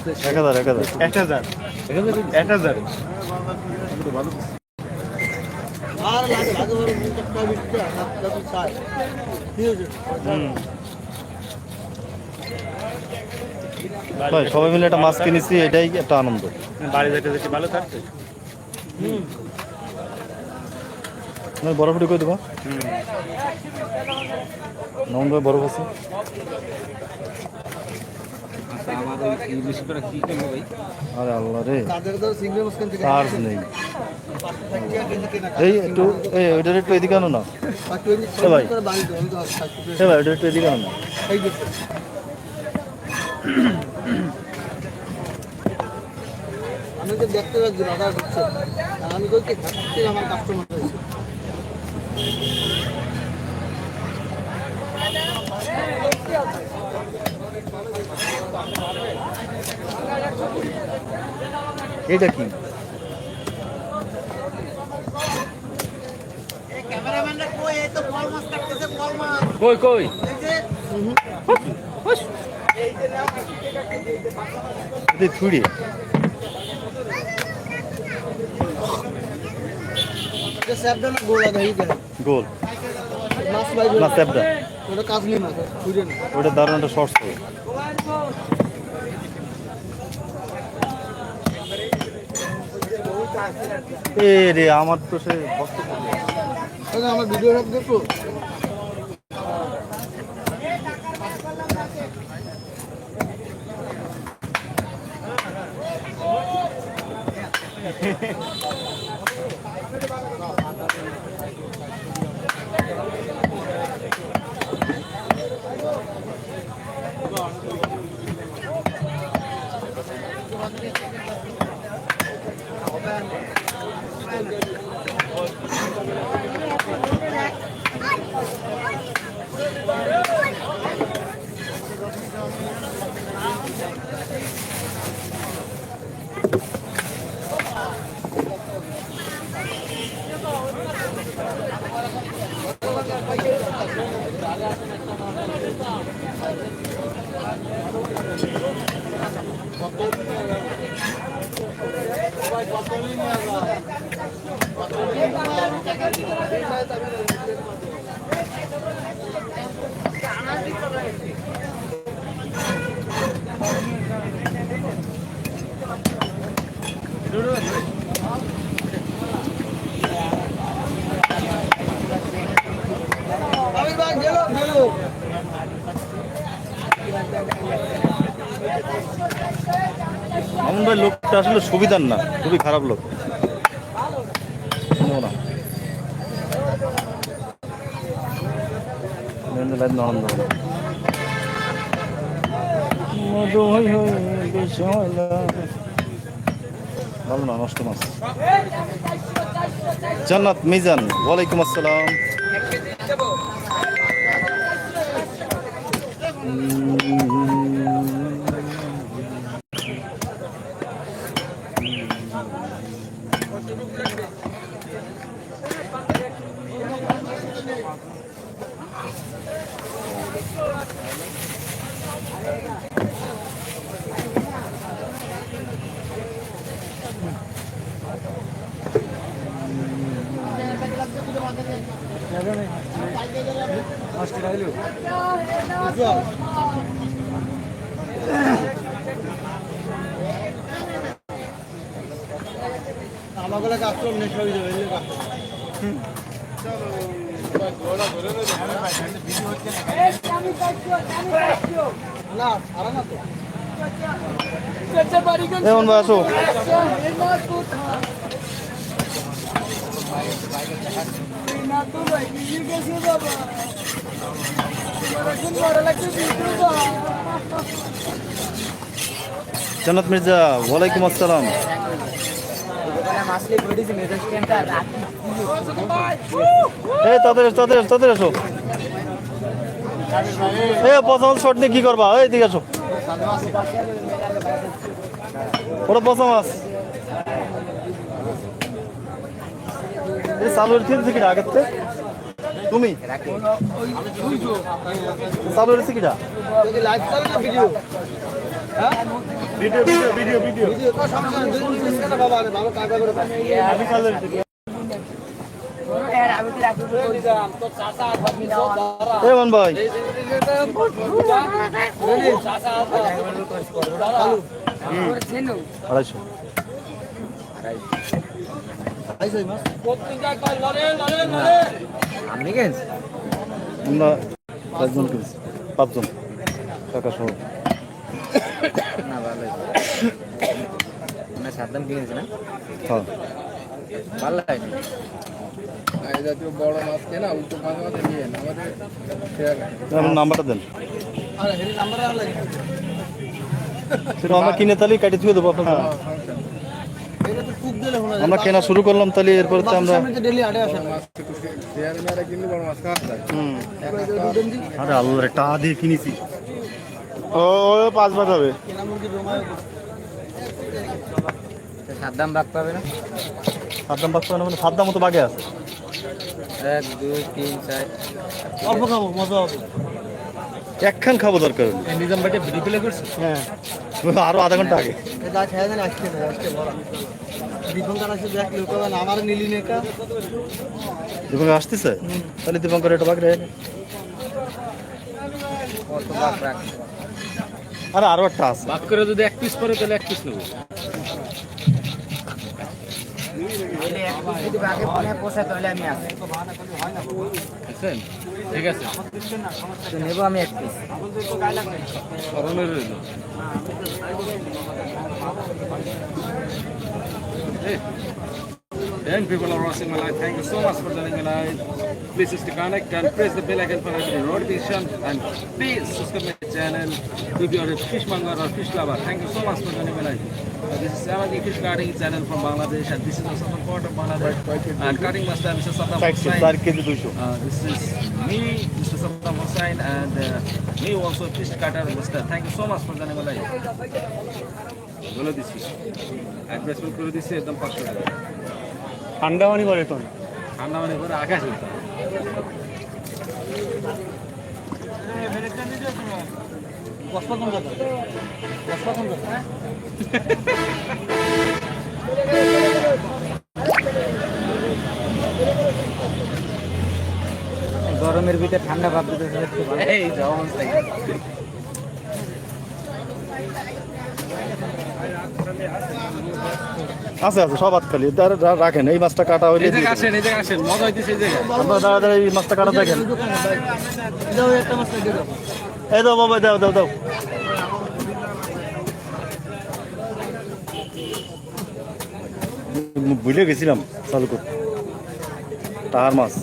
1000 1000 1000 আর লাগে লাগে বড় মুখটা বিটটা যত চাই ঠিক আছে ভাই সবাই মিলে একটা মাছ কিনেছি, এটাই একটা আনন্দ। বাড়ি যেতে যেতে ভালো থাকছে। বরফ ঢুকে দেবো। নমন ভাই বরফ আছে। আরে আল্লাহ রে, চার্জ নেই। এই একটু ওইটার একটু এদিকে আনো না ভাই, ভাই ওইটা একটু এদিকে আনো না। আমি তো দেখতে পাচ্ছি না অর্ডার করছে, আমি বলছি আমার কাস্টমার হয়েছে। এটা কি? কই কই ছুড়ি গোল না স্যাপটা, ওটা কাজলি মাছ ছুড়ে না, ওটা দারুণ একটা শর্টস হবে। এ রে আমার তো সে ভক্ত আমার ভিডিও সব দেখো। মামুন ভাই লোকটা আসলে সুবিধার না, খুবই খারাপ লোক। ভালো না, নষ্ট মাছ। জান্নাত মিজান, ওয়ালাইকুম আসসালাম। আমাগুলো কাস্টম নেই সবই যাবে না সারা না তো এমন ভাই আসো। জান্নাত মির্জা, ওয়ালাইকুম আসসালাম। এই তাদের তাদের তাদের আসো। এ পচা মাছ শর্ট নিয়ে কি করবা? এই দিকে আসো। ওটা পচা মাছ। এই চালুর থেকে আগের থেকে তুমি চালু রেছি কিটা লাইভ চলে না video video video video video video তো সমস্যা নেই, দুই পিস কেন বাবা, আরে ভালো কাজ করে পাচ্ছি। আমি কালের মান ভাই আড়াইশো আইসো এই মাছ। আমরা কয়েকজন কিনছি 5 জন কাকা সহ না ভালো আমরা সাদ্দাম কিনেছি না হ্যাঁ ভালো লাগেনি এই জাতীয় বড় মাছ কেনা উল্টো মাছ আমাদের নিয়ে আমাদের আমার নাম্বারটা দেন আরে হেরি নাম্বার লাগে সেটা আমরা কিনে তাহলে কাটি ধুয়ে দেবো আপনার এটা তো কুক দিলে হলো আমরা কেনা শুরু করলাম তাহলে এরপরে তো আমরা সামনে তো ডেইলি আড়ে আসে মাছ একটু শেয়ার মেরে কিনলে বড় মাছ খাওয়া যায় আরে আল্লাহ টাকা দিয়ে কিনেছি ও 5 বার হবে কেনা মুরগি জমায় সাদ্দাম বাগ পাবে না সাদ্দাম বাক্স মানে সাদ্দাম মতো বাগে আছে 1 2 3 4 অল্প খাবো মজা হবে। একখান খাবো দরকার হলে। নিজাম ভাইটা ভিডিও প্লে করছে হ্যাঁ আরো আধা ঘন্টা আগে এটা খেয়ে দেন আজকে না আজকে বড় দীপঙ্কর আসে দেখ লোক আমার নীলি নেকা দীপঙ্কর আসতেছে তাহলে দীপঙ্কর এটা বাগড়ে কত বাগ রাখ আরে আরো একটা আছে ভাগ করে যদি 1 পিস পরে তাহলে 1 পিস নেব এলে এক পিস যদি বাগে পনে পোষা তাহলে আমি আসি বুঝছেন ঠিক আছে তো নেব আমি এক পিস করণের রইল And people are watching my live. Thank you so much for joining me live. Please stay connected and press the bell icon for every notification. And please subscribe my channel if you are a fish monger or fish lover. Thank you so much for joining me live. This is Samadi Fish Cutting channel from Bangladesh, and this is the southern part of Bangladesh. And cutting master Mr. Saddam 4 Hussain. KG 200 This is me, Mr. Saddam Hussain, and me also fish cutter Mr. Thank you so much for joining me live. বলে দিচ্ছি advertisement করে দিচ্ছি একদম 500 টাকা ঠান্ডা পানি করে তো ঠান্ডা মানে করে আকাশ উঠতে বস্তা কোন কথা বস্তা কোন কথা গরমের ভিতরে ঠান্ডা ভাব দিতে এই যাও অবস্থা আছে আছে সব হাত খালি রাখেন এই মাছটা কাটা হইলে এই জায়গা আসেন এই জায়গা আসেন মজা হইতেছে এই জায়গা আপনারা দাঁড়া দাঁড়া এই মাছটা কাটা দেখেন দাও একটা মাছ দিয়ে দাও এই দাও বাবা দাও দাও দাও ভুলে গেছিলাম চালু করতে টাহার মাছ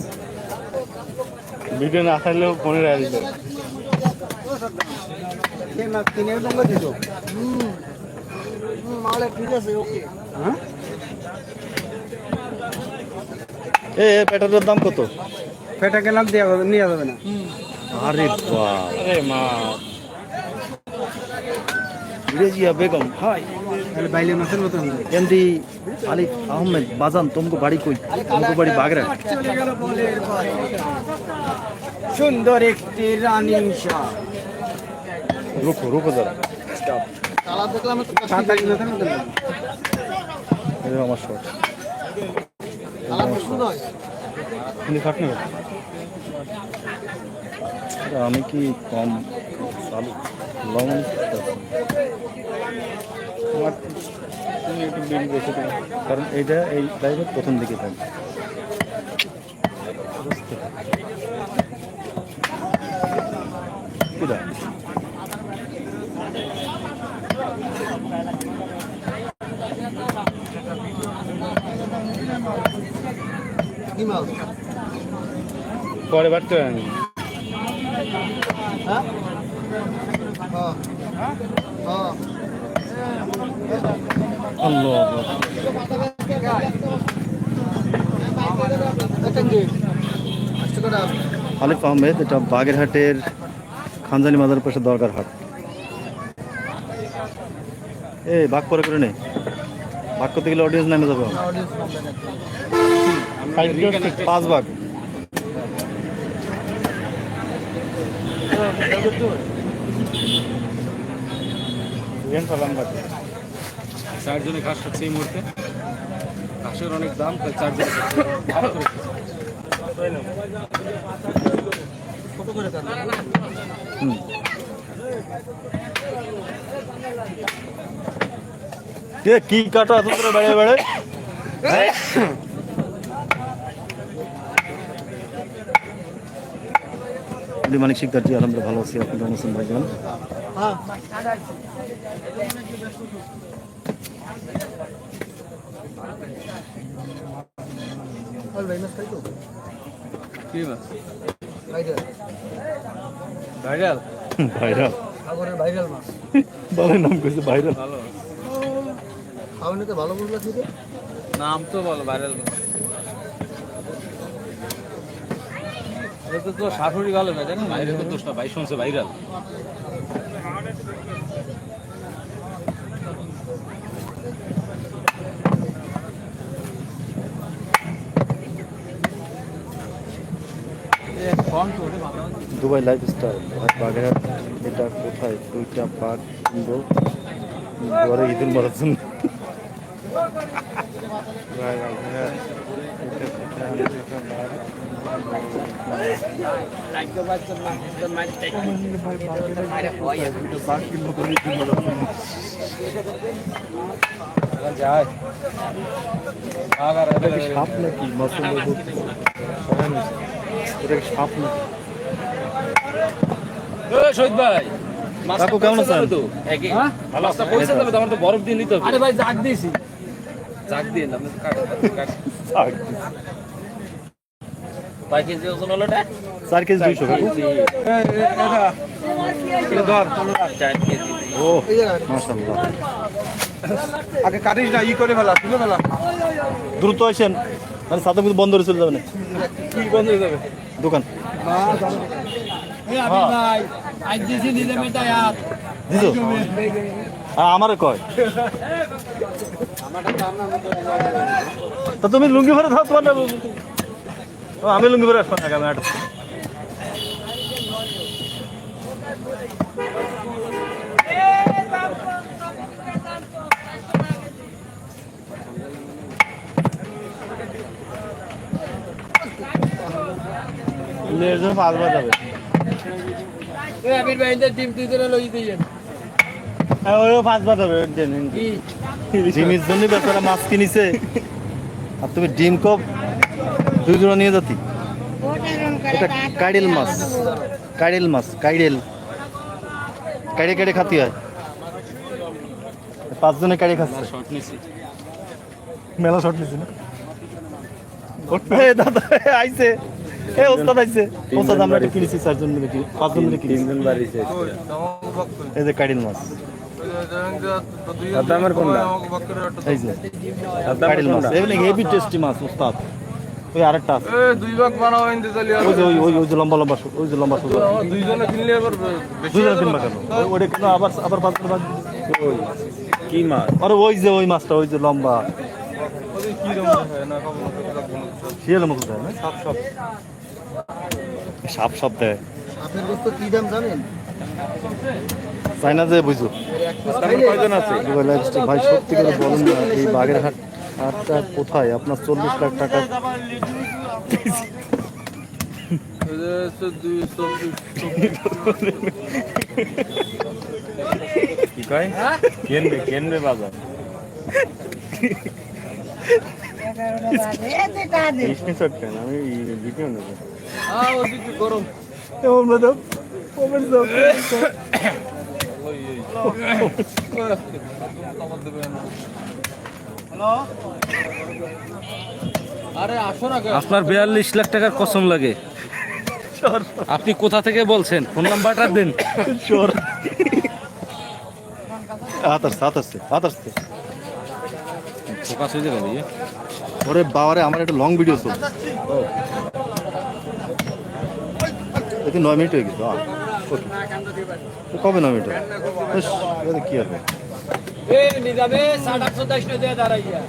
ভিডিও না থাকলেও ফোনে রাখা দিত এই মাছ কিনে দাও দিছো মালে ঠিক আছে ওকে এ পেটাটার দাম কত পেটা গেলাম দেয়া যাবে নিয়ে যাবে না আরে বাহ আরে মা রেজিয়া বেগম হাই তাহলে বাইলে মাছের মতো এমডি আলিফ আহমেদ বাজান তোমাকে বাড়ি কই তোমাকে বাড়ি বাগড়া সুন্দর একটি রানী শাহ রুকো রুকো যারা তালা দেখলাম তাড়াতাড়ি না থাকবে এই আমার শট তালা সুন্দর তুমি খাট নেবে আমি কি কম চালু লবণ আমার তুমি একটু বিল বেশি দেবে কারণ এইটা এই লাইনের প্রথম দিকে থাকবে কিরা কি মাছ পরে বাড়তে আমি হ্যাঁ হ্যাঁ আল্লাহ আলিফ আহমেদ এটা বাগেরহাটের খানজানি মাজার পাশে দরগার হাট এ ভাগ করে নে ভাগ করতে গেলে অডিয়েন্স নামে যাবে 5 ভাগ বুঝেন সালাম বাকি চারজনে ঘাস খাচ্ছে এই মুহূর্তে। ঘাসের অনেক দাম, তাই চারজনে খাচ্ছে। ভাগ করে খাচ্ছে। কত করে কাটবে? কি কাটো এত করে বেড়ে বেড়ে মানিক শিকদার জি আলহামদুলিল্লাহ ভালো আছি। আপনি কেমন আছেন ভাইজান? হ্যাঁ আর ভাই মাছ খাই তো কি মাছ? Viral viral? ভাইরাল সাগরের ভাইরাল মাছ বলেন নাম কইছে ভাইরাল। ভালো খাওয়ানো তো ভালো বুঝলা থেকে নাম তো বলো, ভাইরাল। এটা তো শাশুড়ি ভালো না, জানেন? বাইরে তো দোষটা ভাই শুনছে ভাইরাল। দুবাই লাইফস্টাইল বাগেরহাট, এটা কোথায়? দুইটা বাঘ কিনবো ঘরে ঈদুল মারার জন্য। যায় এটা কি সাপ নাকি মাছের মধ্যে? এটা কি সাপ নাকি? শহীদ ভাই, মাছটা কাকু কেমন পৌঁছে আছেন? যাবে তো? মাছটা পৌঁছে যাবে তো, আমার তো বরফ দিয়ে নিতে হবে। আরে ভাই জাগ দিয়েছি চাক দিয়ে না, আপনি তো কাট। কয় কেজি ওজন হলো এটা? 4 কেজি 200 কাকু। ধর 4 কেজি। ও মাশাআল্লাহ, আগে কাটিস না ই করে ফেলা তুলে ফেলা দ্রুত আসেন, মানে সাথে কিন্তু বন্ধ করে চলে যাবেন। কি বন্ধ হয়ে যাবে? দোকান ভাই আজ দিয়েছি নিলে মেটা यार দিছো? আর আমারে কয় তা তুমি লুঙ্গি পরে থাকো না? আমি লুঙ্গি পরে আসবো না ক্যামেরাটা। লেজ 5 বাজাবে। আবির ভাই ইন্টার টিম তুই করে লই দিয়ে হ্যাঁ ওইও 5 বাজাবে। ডিমের জন্য বেচারা মাছ কিনিছে, আর তুমি ডিম কপ 2 জোড়া নিয়ে যাতি। এটা কাইডেল মাছ, কাইডেল মাছ, কাইডেল কাইডে কাইডে খাতি হয়। 5 জনে কাইডে খাচ্ছে। শর্ট নিছি। মেলা শট নিছি না? এ দাদা আইছে, এ ওস্তাদ আইছে। ওস্তাদ আমরা এটা কিনেছি 4 জন মিলে, 5 জন মিলে কিনেছি। এই যে কাইডেল মাছ, আমার কোনটা এই যে কাইডেল মাছ, এগুলো হেভি টেস্টি মাছ ওস্তাদ। ওই আরেকটা আছে, দুই ভাগ বানাও ইনতে চলি ওই যে ওই যে লম্বা লম্বা ওই যে লম্বা সুযোগ দুইজনে কিনলে আবার দুজন কিনবা কেন? ওইটা কেন আবার আবার 5 জন কি মাছ আরে ওই যে ওই মাছটা, ওই যে লম্বা ওদের কি রকম হয় না কখনো শিয়ালের মতো দেয় না? সাপ সাপ দেয়। আপনার গোস্ত কি দাম জানেন? চাই না যে বুঝো। কয়জন আছে ভাই সত্যি করে বলুন না, এই বাগেরহাট হাটটা কোথায়? আপনার 40 লাখ টাকা কি কয় কেনবে বাজার স্ক্রিনশট কেন আমি ভিডিও নেব গরম এমন ম্যাডাম ওমেন দাও। আরে আসো না আপনার 42 লাখ টাকার কসম লাগে। আপনি কোথা থেকে বলছেন? ফোন নাম্বারটা দেন। চোর আতারছে ফোকাস হয়ে যাবে ভাইয়া। ওরে বাবারে, আমার একটা লং ভিডিও চলছে। এতে 9 মিনিট হয়ে গেছে। কবে 9 মিনিট? কি হবে? নিজামে 850 দিয়ে দাঁড়াইয়া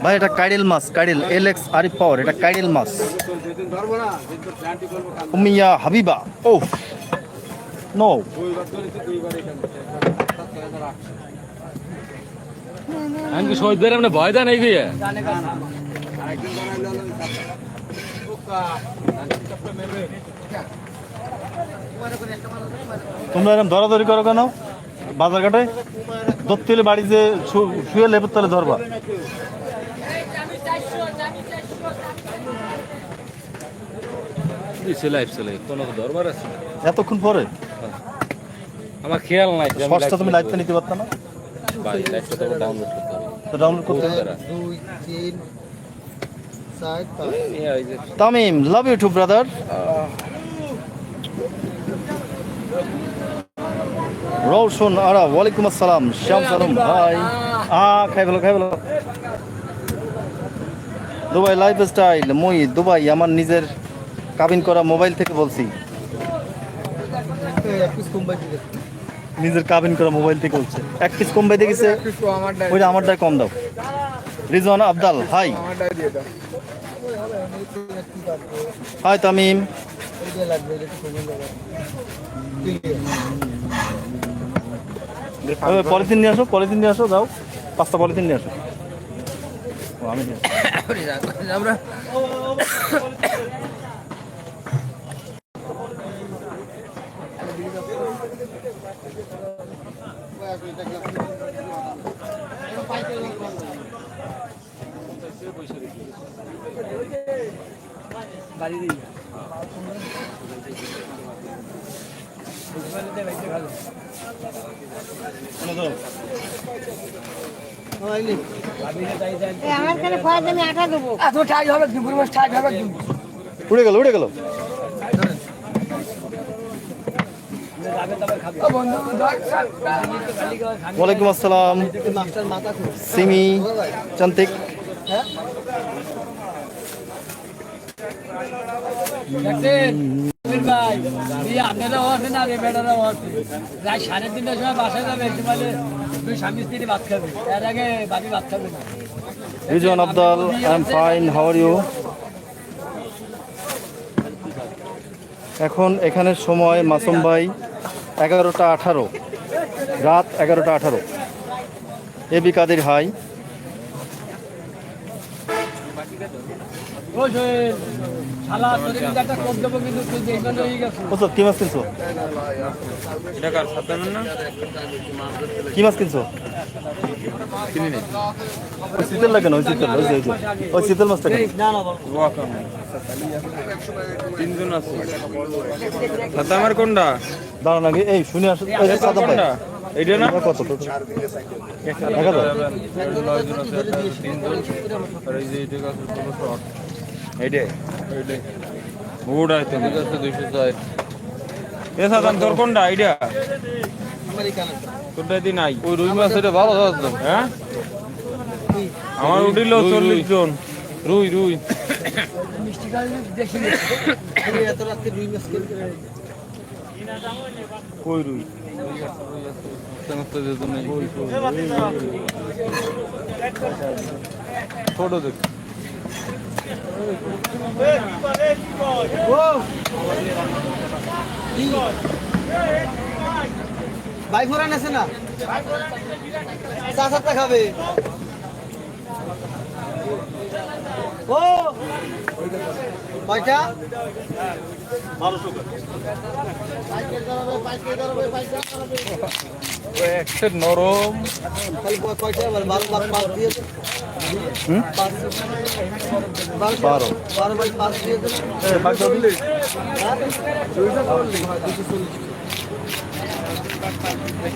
ভাই এটা কাইডেল মাছ, কাইডেল এলএক্স আরিফ পাওয়ার, এটা কাইডেল মাছ। উমিয়া হাবিবা, ও নো, আমি শহীদ বের আমরা ভয় দেন এই বিয়ে তোমরা এরকম ধরাধরি করো কেন বাজার ঘাটে? ধরতে হলে বাড়ি যে শুয়ে লেপের তলে ধরবা। কোনো দরবার আছে এতক্ষণ পরে আমার খেয়াল নাই সস্তা তুমি লাইটটা নিতে পারত না? ভাই লাইটটা তো ডাউনলোড করতে হবে তো ডাউনলোড করতে হবে। 2 3 4 5 এই যে Tamim, love you too brother. Rowshan Ara, ওয়ালাইকুম আসসালাম। শ্যাম সালম ভাই, খাই ফেলো। দুবাই লাইফস্টাইল, মুই দুবাই আমার নিজের কাবিন করা মোবাইল থেকে বলছি। এক পিস কম বাকি গেছে নিজের কাবিন করা মোবাইল থেকে বলছে। এক পিস কম বাইতে গেছে, ওইটা আমারটায় কম দাও। Rizwan Abdal, high high Tamim. এটা লাগবে, এটা কম যাবে। পলিথিন নিয়ে আসো, দাও 5টা পলিথিন নিয়ে আসো। ও, আমি নিয়ে আসি। আমরা আমার কাছে ফয়েজ আমি 8 দেবো। উড়ে গেল। ওয়ালাইকুম আসসালাম মাস্টার মাথা খুব সিমি চান্তিক। আপনারাও আছেন আর এই বেটারাও আছে। রাত 3:30টার সময় বাসায় যাবে, মানে 2 স্বামী স্ত্রী ভাত খাবে, এর আগে বাড়ি ভাত খাবে না। Rizwan Abdal, I am fine, how are you? এখন এখানের সময় মাসুম ভাই 11টা 18, রাত 11টা 18। এবি কাদের, হাই। ও শোয়েল, শালা তোরে কিন্তু একটা কোপ দেবো, কিন্তু তুই দেখবে না, হয়ে গেছে। ও কি মাছ কিনছো? এটা কার সাথে না কি মাছ কিনছো? কিনি নেই ওই শীতল লাগে না, ওই শীতল মাছটা কেন? তিনজন আছে সাথে আমার কোনটা দাঁড়ান আগে, এই শুনে আসো। এই যে সাদা ভাই, এইটা না এটা কত তো? 1000। তোর কোনটা আইডিয়া তোরটা দি নাই ওই রুই মাছ এটা ভালো হ্যাঁ আমার উঠিল 40 জন রুই মিষ্টি খালি দেখি এত রাতে দুই মাস করে কই রুই ছোট দেখ ভাই ফোরান আছে না, 4-7টা খাবে। ও কয়টা? 1200 নরম খালি কয়টা? 12 দিয়ে 12 12/5 দিয়ে দেন।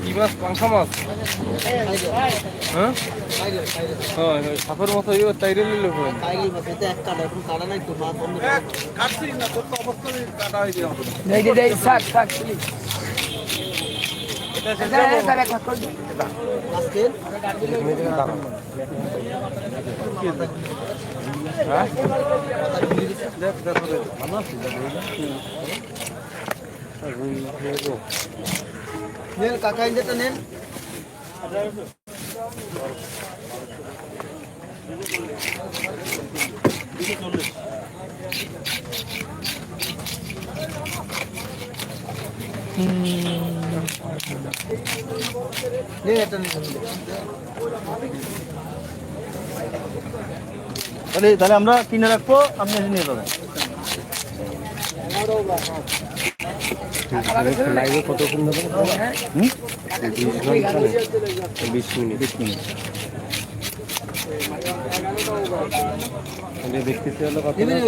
কি মাছ পাংখা মাছ হ্যাঁ সাপের মতো তাইরে নিলে টাইগার মাছ এটা এক কাটা, এখন কাটা নাই তো, মাছ অন্য কাটছি না তোর তো অবস্থা কাটা হয়ে যাবে দেই শাক আজকে নেন কাকা, যেটা নেন তাহলে আমরা কিনে রাখবো, আপনি এসে নিয়ে যাবেন। লাইভে কতক্ষণ ধরে? 20 মিনিট। দেখতেছি হলো কত? 5200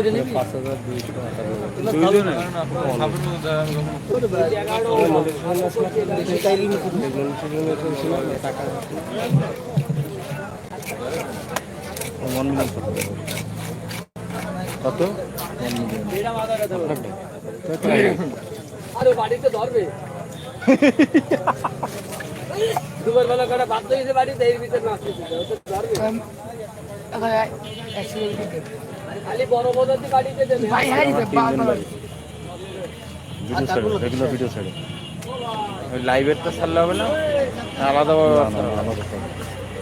কত? আরে বাড়িতে ধরবে দুবার বেলা করে বাধ্য হয়েছে বাড়িতে এর ভিতরে নাচতে ধরবে খালি বড় বড় বাড়িতে দেবে রেগুলার ভিডিও ছাড়ে। লাইভের তো ছাড়লে হবে না, আলাদা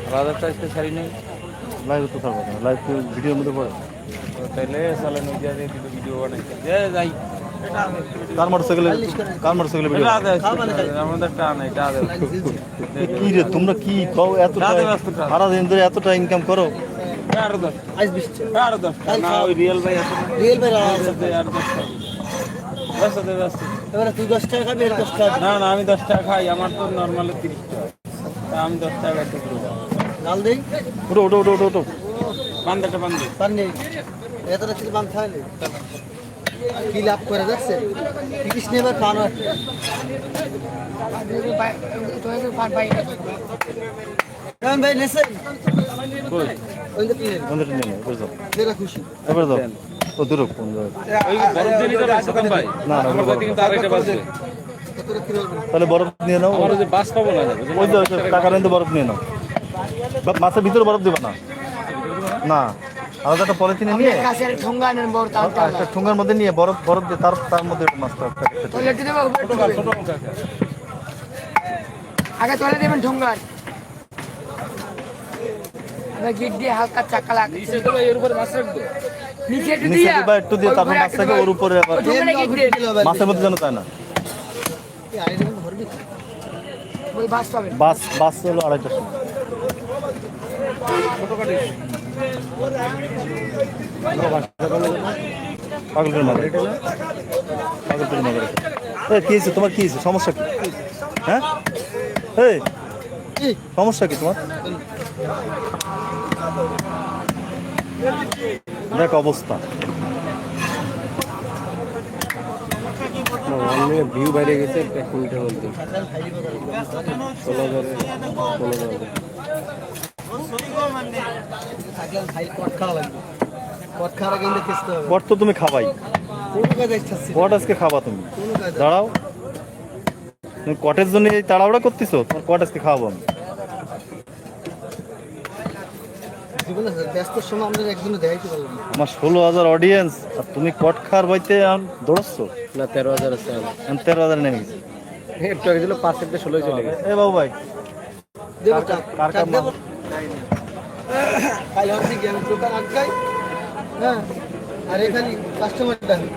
আলাদা চাইতে ছাড়ি নাই। লাইভ তো ছাড়বো না, লাইভ তো ভিডিওর মধ্যে পড়ে। তাইলে সালে নদিয়া দিয়ে ভিডিও বানাইছে যাই কার মোটরসাইকেলে ভিডিও? আমাদের টান নাই টা দেব। কি রে তোমরা কি কও? এত সারা দিন ধরে এতটা ইনকাম করো? না ওই রিয়েল ভাই আছে না, রিয়েল ভাই আর 10 ব্যস্ত এবারে তুই 10 টাকা খাবি, 10 টাকা না আমি 10 টাকা খাই, আমার তো নরমালি 30 টাকা, তা আমি 10 টাকা টুকরো লাল দেই ওটো বান্দাটা বান্দে পানি এত রাতে বান খাইলে কি লাভ করে দেখছে কৃষ্ণ এবার খাওয়ানো আছে কেমন ভাই নেছেন কই ওই যে কিনে বন্ধ নিয়ে নাও, বুঝছো? যেটা খুশি এবার দাও। ও দূরক কোন জায়গায়? ওই বরফ দিয়ে নিতে পারছো কেন ভাই? না, আমার কাছে কিন্তু আরেকটা বাস আছে। কত টাকা কিলো তাহলে বরফ নিয়ে নাও। আমার ওই যে বাস পাবো না, ওই যে টাকা রেন্দে বরফ নিয়ে নাও। মাছের ভিতরে বরফ দেবে না, না আলাদা একটা পলিথিনে নিয়ে একটা ঠোঙ্গার মধ্যে নিয়ে বরফ দিয়ে তার মধ্যে মাছটা আগে তোলে দেবেন ঠোঙ্গার গিট দিয়ে হালকা চাকা লাগ নিচে তো ভাই এর উপরে মাছ রাখবো। নিচে একটু নিচে দিয়া দিবা, একটু দিয়ে তারপর মাছটাকে ওর উপরে আবার ঠোঙ্গারে গিট দিয়ে মাছের মধ্যে যেন তাই না। আইডিয়া ধরবি ওই বাস পাবেন বাস হলো 2:30টার সময়। পাগলের মাথায় কি হয়েছে তোমার? কি হয়েছে? সমস্যা কি? হ্যাঁ এই সমস্যা কি তোমার? দেখ অবস্থা, ভিউ বাইরে গেছে 1 মিনিটের মধ্যে 16,000 থাকলে ভাই কট খাওয়া লাগবে কট খাওয়া কিন্তু কিস্তে হবে বট তো তুমি খাবাই, কোন কাজে ইচ্ছাছি বট আজকে খাবা তুমি। কোন কাজে দাঁড়াও, তুমি কটের জন্য এই তাড়াহুড়া করতেছো? তোমার কট আজকে খাওয়াবো আমি। জীবনে ব্যস্ত সময় আমরা একদিনও দেখাইতে পারলাম না আমার 16,000 অডিয়েন্স আর তুমি কট খাওয়ার বইতে দৌড়াচ্ছ। না 13,000 আছে। 13,000 নেমে গেছে। একটু আগে ছিল 5 থেকে 16 চলে গেছে। এ বাবু ভাই দেব কার কার দেব কাল হচ্ছে কি আমি দোকান আটকাই হ্যাঁ আর এখানে কাস্টমার ডাকি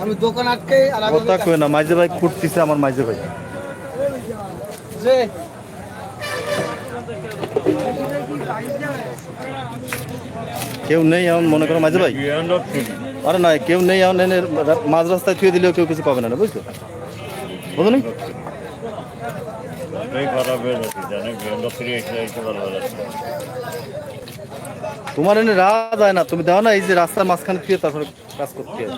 আমি দোকান আটকাই আর আমি কথা কই না, মাইজে ভাই ফুটতিছে আমার মাইজে ভাই। যে কেউ নেই এমন মনে করো মাঝে ভাই। আরে নয় কেউ নেই এমন এনে মাঝ রাস্তায় থুয়ে দিলেও কেউ কিছু পাবে না, বুঝছো? বুঝো নি? তোমার এনে রাত যায় না, তুমি দাও না এই যে রাস্তার মাঝখানে থুয়ে তারপরে কাজ করতে হবে।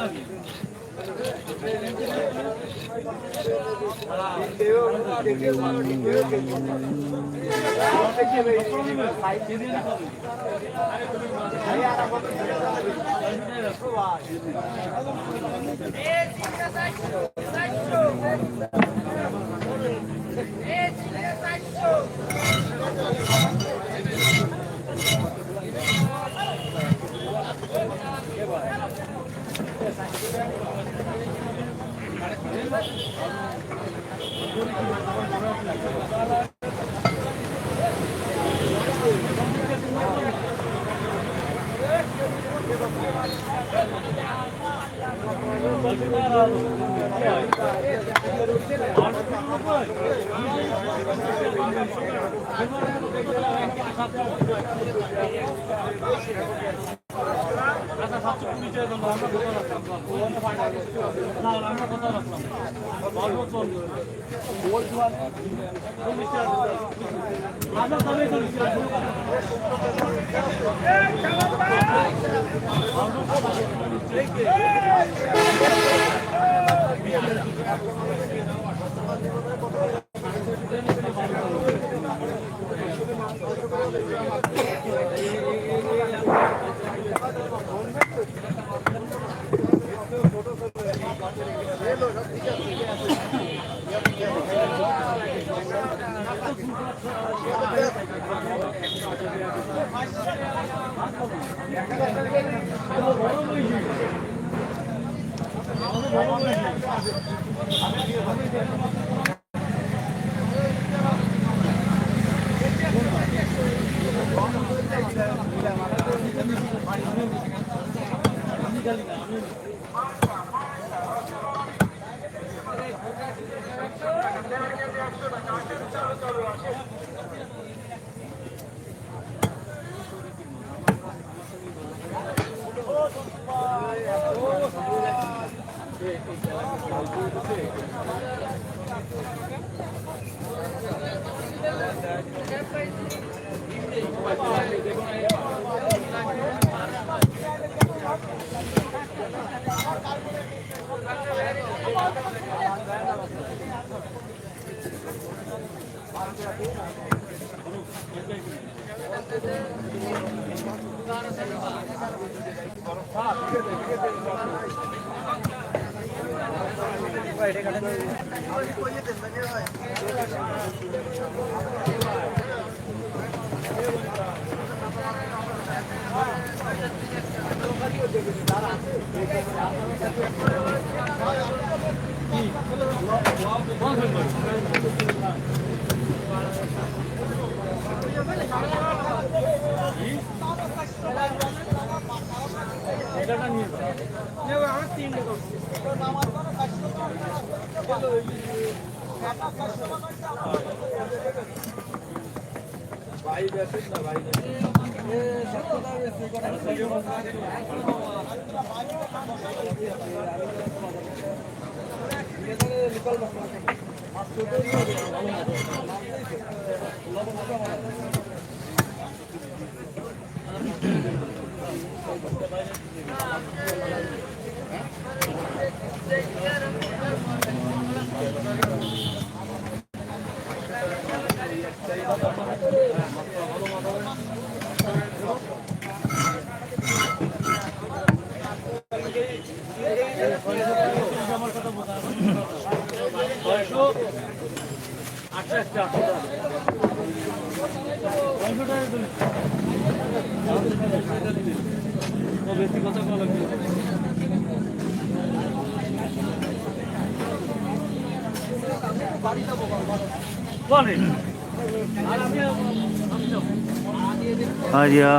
ভাইয়া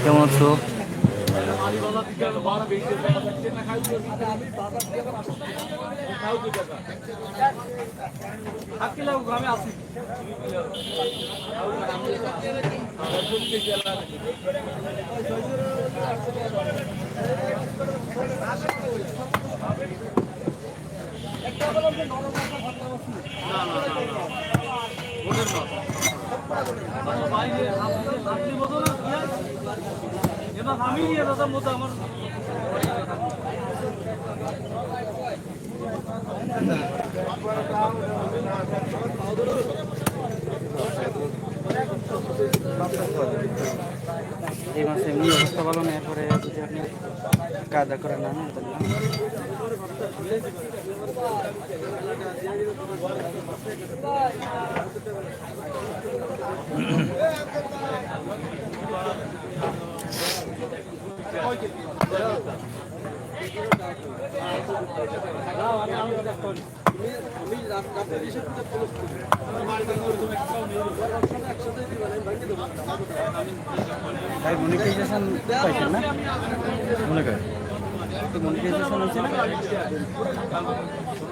কেমন আছো? এই মাসে এমনি অবস্থা ভালো না, এরপরে যদি আপনি কায়দা করে নেন ভাই মনিটাইজেশন পাইছেন না? মনে করেন তো মনিটাইজেশন হয়েছে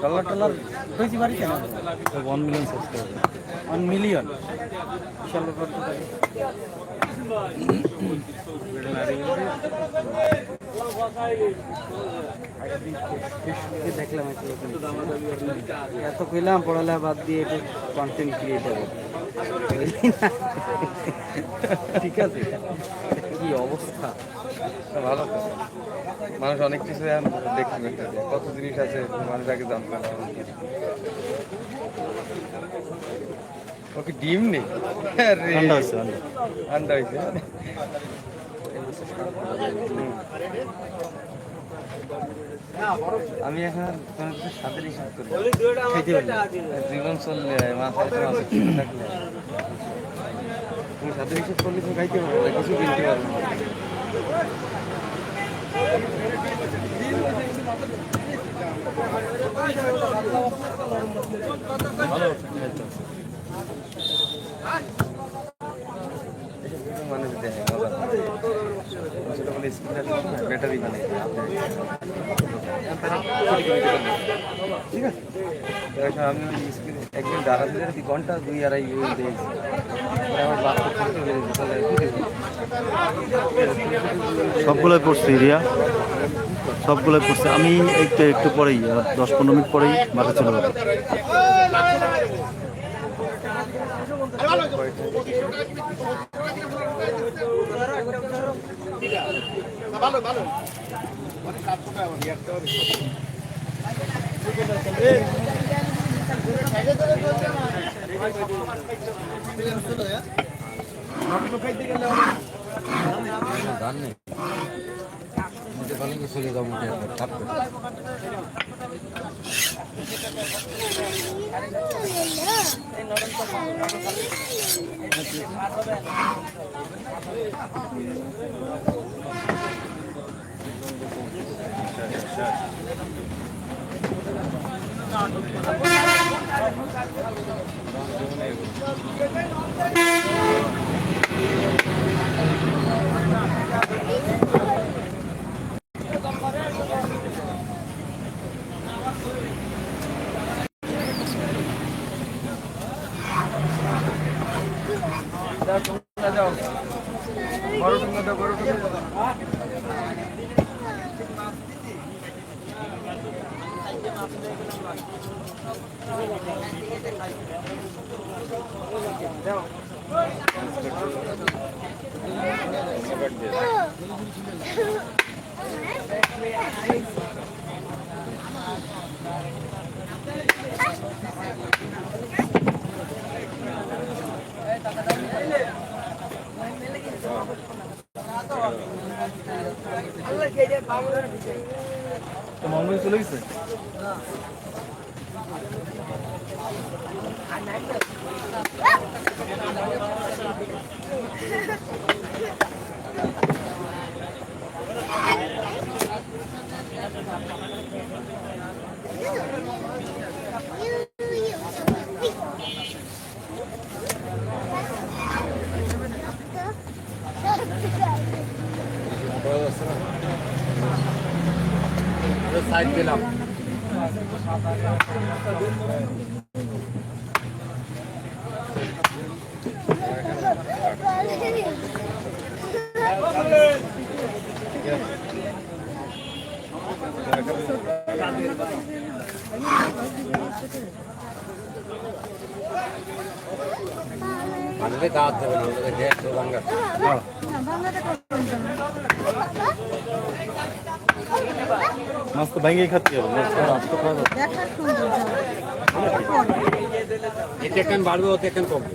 ডলার টলার হয়েছে বাড়ি কেন 1 মিলিয়ন সাবস্ক্রাইবার 1 মিলিয়ন বিশাল ব্যাপার তো তাই। দেখলাম এত কইলাম পড়ালেখা বাদ দিয়ে একটু কন্টেন্ট ক্রিয়েটার ঠিক আছে কি অবস্থা ভালো তো। মানুষ অনেক কিছু এখন দেখতে পেতেছে, কত জিনিস আছে মানুষ আগে জানতো না। ওকে ডিম নেই, আরে ঠান্ডা হচ্ছে ঠান্ডা। ঠান্ডা হয়েছে। আমি এখন কোনো কিছু স্বাদের হিসাব করি, খাইতে পারি না। জীবন চললে মাথায় তো মাছ থাকলে তুমি স্বাদের হিসাব করলে তুমি খাইতে পারবে না, কিছু কিনতে পারবে না। মানুষ দেখে মজা পায়। সেটা বলে স্কিন ব্যাটারি বানাই ঠিক আছে। এখন আমি ওই স্ক্রিন একদিন দাঁড়াতে দাঁড়াতে ঘন্টা 2-2.5 দিয়েছি, আমার বাচ্চা ছোট হয়ে গেছে, তাহলে কি দেবো? সবগুলোই পড়ছি রিয়া, সবগুলোই পড়ছি। আমি একটু পরেই 10-15 মিনিট পরেই বাসা চলে যাবো। মামুনি চলে গেছে। সাইড দিলাম। ভাঙলে দাঁত দেবে না, ওটাকে গ্যাস তো ভাঙা। মাছ তো ভেঙেই খাচ্ছি হবে, মাছ তো খাওয়া যাবে। এতে কেন বাড়বে, ওতে কেন কমবে?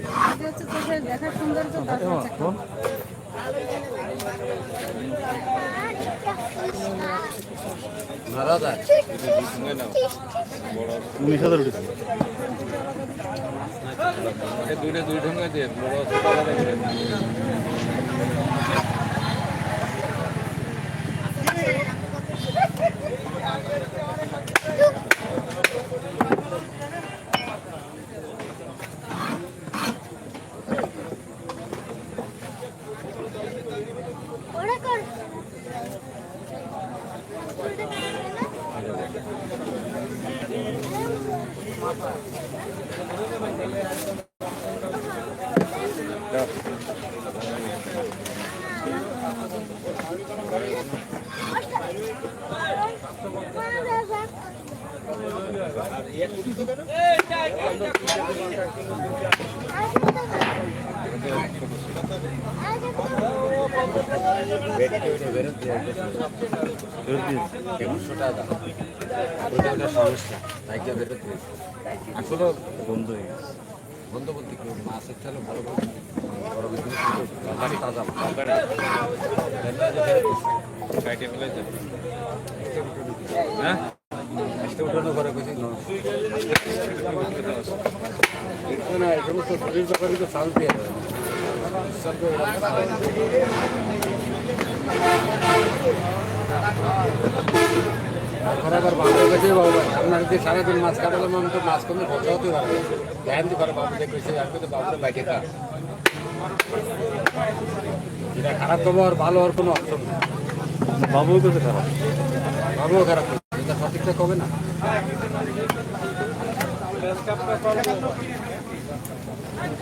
নারাজ আছে 19,000 উঠেছে। দুইটা দুই ঢঙ্গা দিয়ে বড় ছোট আলাদা করে। সমস্যা তাইকে বেরোতে আসলে বন্ধ হয়ে গেছে। বন্ধ বলতে কি মাছের চালে বড় বড় বড় বিজনেস তাজা হ্যাঁ উঠানো করে বেশি না এই সমস্ত শরীর ব্যাপারে তো সাউন্ড দিয়ে খরাবার বাংলার কাছে বাবা আপনার যদি সারাদিন মাছ কাটালাম আমি তো মাছ কমে খরচা হতে পারবে ধ্যান দিতে পারে বাবু দেখেছি আসবে তো বাবুটা বাইকে খা এটা খারাপ খবর ভালো আর কোনো অপশন নেই বাবুও কিন্তু খারাপ। বাবুও খারাপ এটা সঠিকটা কবে না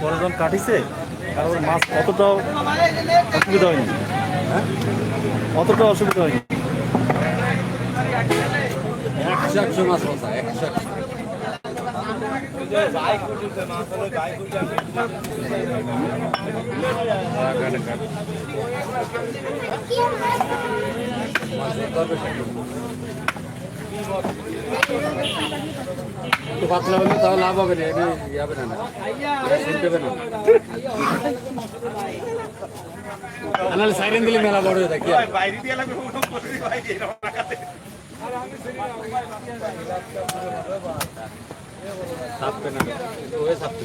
পরে যখন কাটিছে আর ওর মাছ অতটাও অসুবিধা হয়নি, হ্যাঁ অতটাও অসুবিধা হয়নি। 100 মাছ বসা 100 তো পাতলা হলে তাহলে লাভ হবে না এটা যাবে না শুনতে হবে না আনালে সাইরেন দিলে মেলা বড় হয়ে থাকে বাইরে দিয়ে লাগবে সাপতে না ওই সাপতে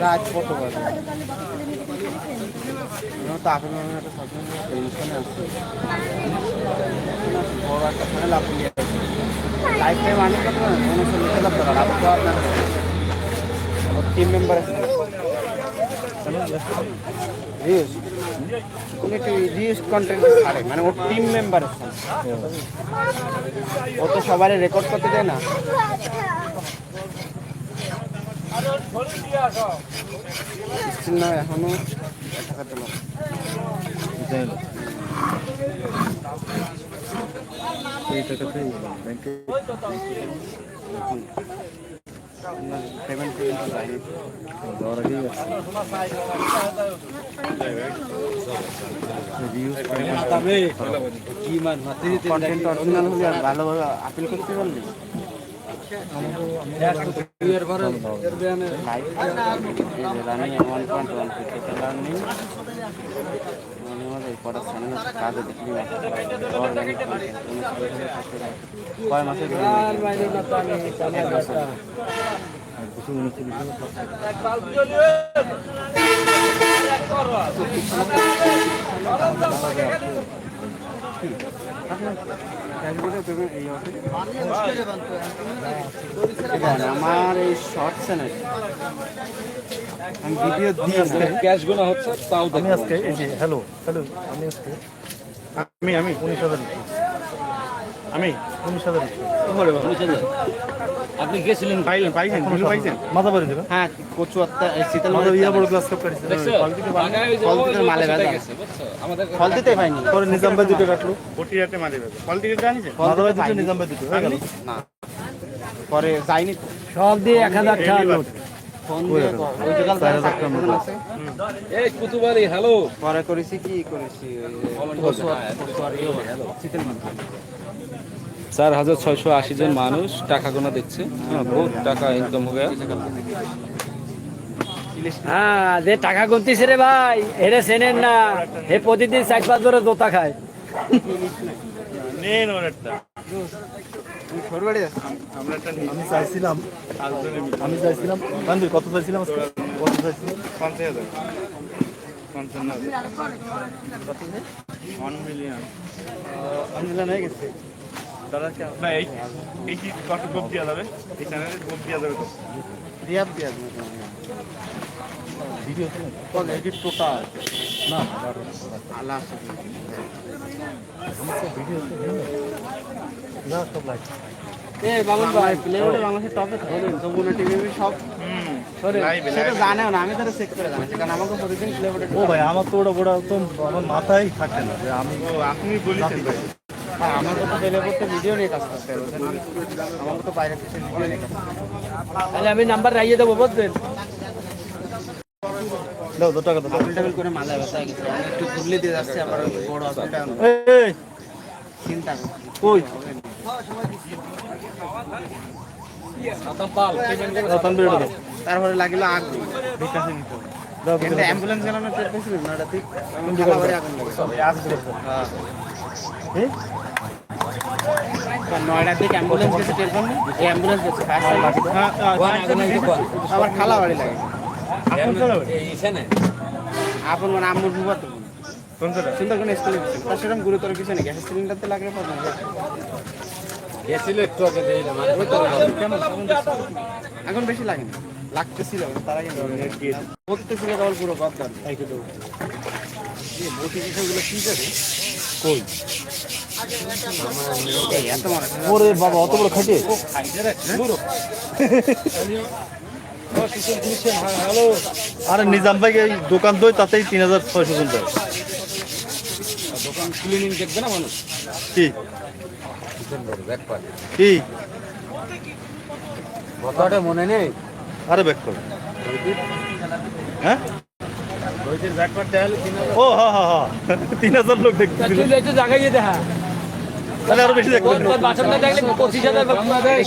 রাত কত বাজে তো আপনি একটা সবসময় টেনশনে আসছে বড় একটা ফোনে লাভ নিয়ে লাইফ টাইম আনি কত না কোনো লিখে লাভ করা লাভ তো আপনার টিম মেম্বার আছে রিউজ উনি একটু রিউজ কন্টেন্ট ছাড়ে মানে ওর টিম মেম্বার আছে ও তো সবাই রেকর্ড করতে দেয় না না এখনো টাকা দিল এই টাকাতে ব্যাংকে পেমেন্ট করে যাওয়ার আগেই আছে। কন্টেন্ট অরিজিনাল হলে আর ভালোভাবে আপিল করতে পারলি রানিং 1.1 ক্রিকেট লার্নিং পড়ার চ্যানেল কাজে দেখলি কয় মাসের আমার এই শর্ট চ্যানেল আমি ভিডিও দিই ক্যাশ গোনা হচ্ছে তাও আমি আজকে এই যে হ্যালো হ্যালো আমি আজকে আমি 19,000 আমি 19,000 আপনি গেছিলেন পাইছেন মাথা বাড়ি দেবেন হ্যাঁ কচু আত্মা শীতল মাথা ইয়া বড় ক্লাস কাপ কাটছে মালে ফল দিতে পাইনি পরে নিজাম ভাই দুটো কাটলো ওটি রাতে মালে ফল দিতে জানিস মাথা বাড়ি দুটো নিজাম ভাই দুটো হয়ে গেল না পরে যাইনি সব দিয়ে 1000 টাকা নোট ফোন দিয়ে ওই জায়গা 4,000 টাকা নোট আছে এই কুতুবাড়ি হ্যালো পরে করেছি কি করেছি শীতল মাছ 4680 জন মানুষ টাকা গোনা দেখছে হ্যাঁ বহুত টাকা ইনকাম हो गया হ্যাঁ যে টাকা গুনতিছে রে ভাই এরে চেনেন না হে প্রতিদিন 4-5 বড় দোতা খায় নেন ওরটা সরবাড়ি আছে আমি চাইছিলাম বান্ধবী কত চাইছিলাম আজকে কত চাইছিলাম 50,000 55,000 1 মিলিয়ন আন্দোলন হয়ে গেছে না এই কি কত গোপ দেওয়া যাবে এই চ্যানেলে গোপ দেওয়া যাবে তো রিয়াব দিয়ে আসবে ভিডিও কত এটি টোটাল না আল্লাহ ভিডিও না সব লাইক এ বাবুল ভাই প্লেবোর্ডে বাংলাদেশের টপে ধরেন যমুনা টিভি সব সেটা জানেও না আমি তারা চেক করে জানাচ্ছি কারণ আমাকে প্রতিদিন প্লেবোর্ডে ও ভাই আমার তো ওটা তো আমার মাথায় থাকে না যে আমি আপনি বলেছেন ভাই আমার তো প্লেবোর্ডে ভিডিও নিয়ে কাজ করতে হবে আমাকে তো বাইরে থেকে ভিডিও নিয়ে কাজ করতে হবে। তাহলে আমি নাম্বার রাইয়ে দেবো বুঝলেন দাও 2 টাকা দাও ডাবল ডাবল করে মালা ব্যথা গেছে আমি একটু ঘুরলে দিয়ে যাচ্ছে আমার বড় হসপিটাল এই চিন্তা কই পাল দাও তানবীর দাও তারপরে লাগিল আগুন বিকাশে দিতে দাও কিন্তু অ্যাম্বুলেন্স চালানোর ট্রেড পেয়েছিল না ওটাতে খালাবাড়ি আগুন লাগে হ্যাঁ এই নয়টার দিকে অ্যাম্বুলেন্স গেছে টেলিফোন এই অ্যাম্বুলেন্স গেছে ফায়ার আবার খালাবাড়ি লাগে আপন মানে আম্মুর বুবা তো সুন্দরবন স্কুলে তার সেরকম গুরুতর কিছু নেই গ্যাসের সিলিন্ডারতে লাগলে প্রবলেম গেছিল একটু আগে এখন বেশি লাগেনি লাগতেছিল তারা কিন্তু করতেছিল কেবল পুরো গদ্দার মোটিভেশনগুলো কি করে কই এই এত মানুষ ওরে বাবা অত বড় খাটে আরে নিজাম ভাই এই দোকান দই তাতেই 3600 চলছে দোকান ক্লিনিং দেখবে না মানুষ কি ব্যাপার কি কথাটা মনে নেই আরে ব্যাক কর হ্যাঁ রোজের ব্যাপার দেখালে ও হ্যাঁ হ্যাঁ হ্যাঁ 3000 লোক দেখছিল তুই একটু জায়গায় গিয়ে দেখা তাহলে আরো বেশি দেখবে তোর বাসনটা দেখলে 25,000 বাবা দেয়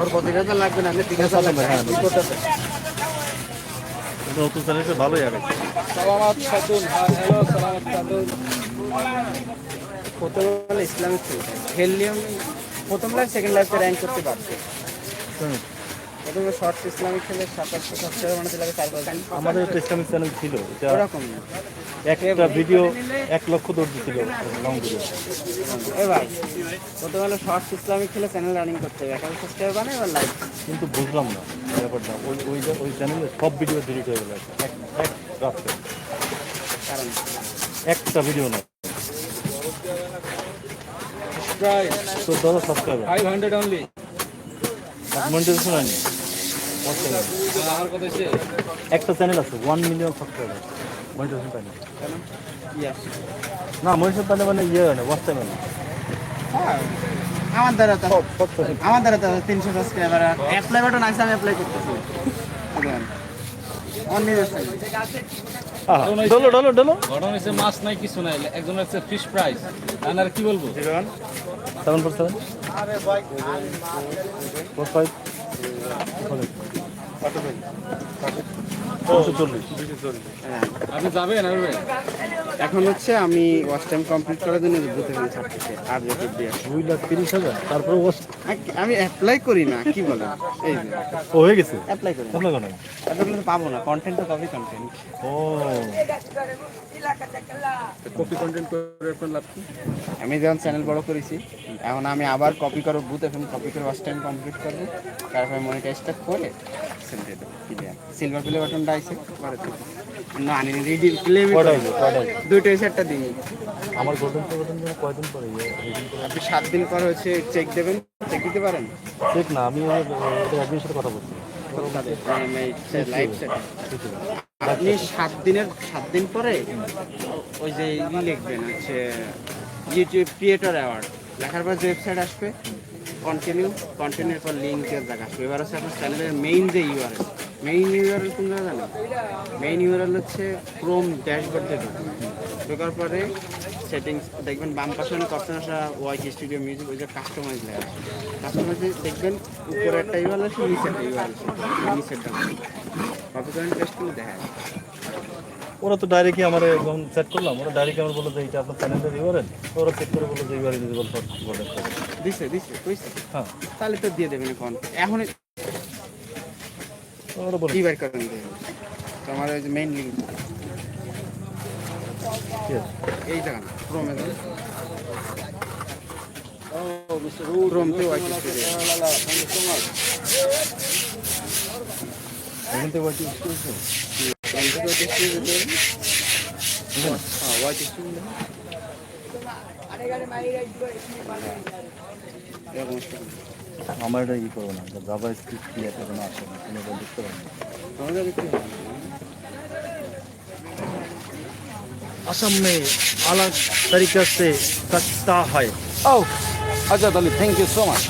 ওর কতটা লাগবে না আপনি 3000 লাগবে হ্যাঁ নতুন চ্যানেলটা ভালোই আগে সালামাত খাতুন হ্যালো সালামাত খাতুন প্রথম হলো ইসলামিক হেলিয়াম প্রথম লাইফ সেকেন্ড লাইফে র্যাঙ্ক করতে পারছে প্রথমে শর্টস ইসলামিক খেলে 2700 সাবস্ক্রাইবার বানাতে লাগে 4-5 দিন আমাদের একটা ইসলামিক চ্যানেল ছিল এটা ওরকম একটা ভিডিও 1 লক্ষ দৌড় দিছিল লং ভিডিও এবার প্রথম হলো শর্টস ইসলামিক খেলে চ্যানেল রানিং করতে হবে 1000 সাবস্ক্রাইবার বানায় এবার লাইভ কিন্তু বুঝলাম না ব্যাপারটা ওই চ্যানেলে সব ভিডিও ডিলিট হয়ে গেল এক রাতে কারণ একটা ভিডিও না প্রাইস তো 10 সাবস্ক্রাইবার 500 অনলি মনিটাইজেশন হয়নি আমার কথা হচ্ছে একটা চ্যানেল আছে 1 মিলিয়ন সাবস্ক্রাইবার মনিটাইজেশন পায়নি ইয়া না মনিটাইজেশন পাইলে মানে ইয়ে হয় না ওয়াচ টাইম না হ্যাঁ আমার দ্বারা তো 300 সাবস্ক্রাইবার অ্যাপ্লাই বাটন আছে আমি অ্যাপ্লাই করতেছি অন নিউজ ডলো ঘটনা হচ্ছে মাছ নাই কিছু নাই একজন হচ্ছে ফিশ প্রাইস আর কি বলবো 747 45 আপনি যাবেন আর এখন হচ্ছে আমি ওয়াচ টাইম কমপ্লিট করার জন্য বুঝতে পারি সার্টিফিকেট আর রেকর্ড দিয়ে 2,30,000 তারপরে আমি অ্যাপ্লাই করি না কি বলেন এই যে ও হয়ে গেছে অ্যাপ্লাই করি আপনার কোনো অ্যাপ্লাই করলে পাবো না কন্টেন্ট তো কপি কন্টেন্ট ও কপি কন্টেন্ট করে ফেললাম আমি যখন চ্যানেল বড় করেছি এখন আমি আবার কপি করবো বুথ এখন কপি করে ওয়াচ টাইম কমপ্লিট করবো তারপরে মনিটাইজটা করে সেল দিয়ে দেবো সিলভার প্লে বাটনটা আছে পরে না আনি রেডি ক্লেম দুটোই সেটটা দিই আমার গোল্ডেন প্রোগ্রাম কয়দিন পরে আপনি 7 দিন পর হচ্ছে চেক দেবেন চেক দিতে পারেন ঠিক না আমি অ্যাডমিনের সাথে কথা বলছি লাইভ সেট আপনি 7 দিন পরে ওই যে লিখবেন হচ্ছে ইউটিউব ক্রিয়েটর অ্যাওয়ার্ড লেখার পর যে ওয়েবসাইট আসবে কন্টিনিউর পর লিঙ্কের জায়গা আসবে এবার হচ্ছে আপনার চ্যানেলের মেইন যে ইউআরএল কোন জায়গা জানেন মেইন ইউআরএল হচ্ছে ক্রোম ড্যাশবোর্ড দিয়ে ঢোকার পরে সেটিংস দেখবেন বাম পাশে অনেক অপশন আসা ওয়াইটি স্টুডিও মিউজিক ওই যে কাস্টমাইজ লেখা কাস্টমাইজে দেখবেন উপরে একটা ইউআরএল আছে নিচে একটা ইউআরএল আছে নিচেরটা কপি করেন পেস্ট করে দেখা যায় ওরা তো ডাইরেক্টলি আমার যখন সেট করলাম ওরা ডাইরেক্টলি আমার বললো যে এটা আপনার চ্যানেলের ইউআরএল ওরা চেক করে বললো যে ইউআরএল ইউজেবল ফর দিছে কইছে হ্যাঁ তাহলে তো দিয়ে দেবেন এখন এখন ওরা বলে কি বের করেন তোমার ওই যে মেইন লিঙ্ক এই জায়গা ক্রোমে Mr. Root, From the Mr. White Manasa, Studio. Kerala. Thank you so much. এখান থেকে ওয়াইটি স্টুডিও হোয়াইট স্টুডিও এরকম আমার এটা ই করবো না জাভা স্ক্রিপ্ট কি এটা কোনো আসে না কোনো দেখতে পারি না আমাদের দেখতে হবে असम में अलग तरीके से कटता है Oh, Ajat Ali, thank you so much.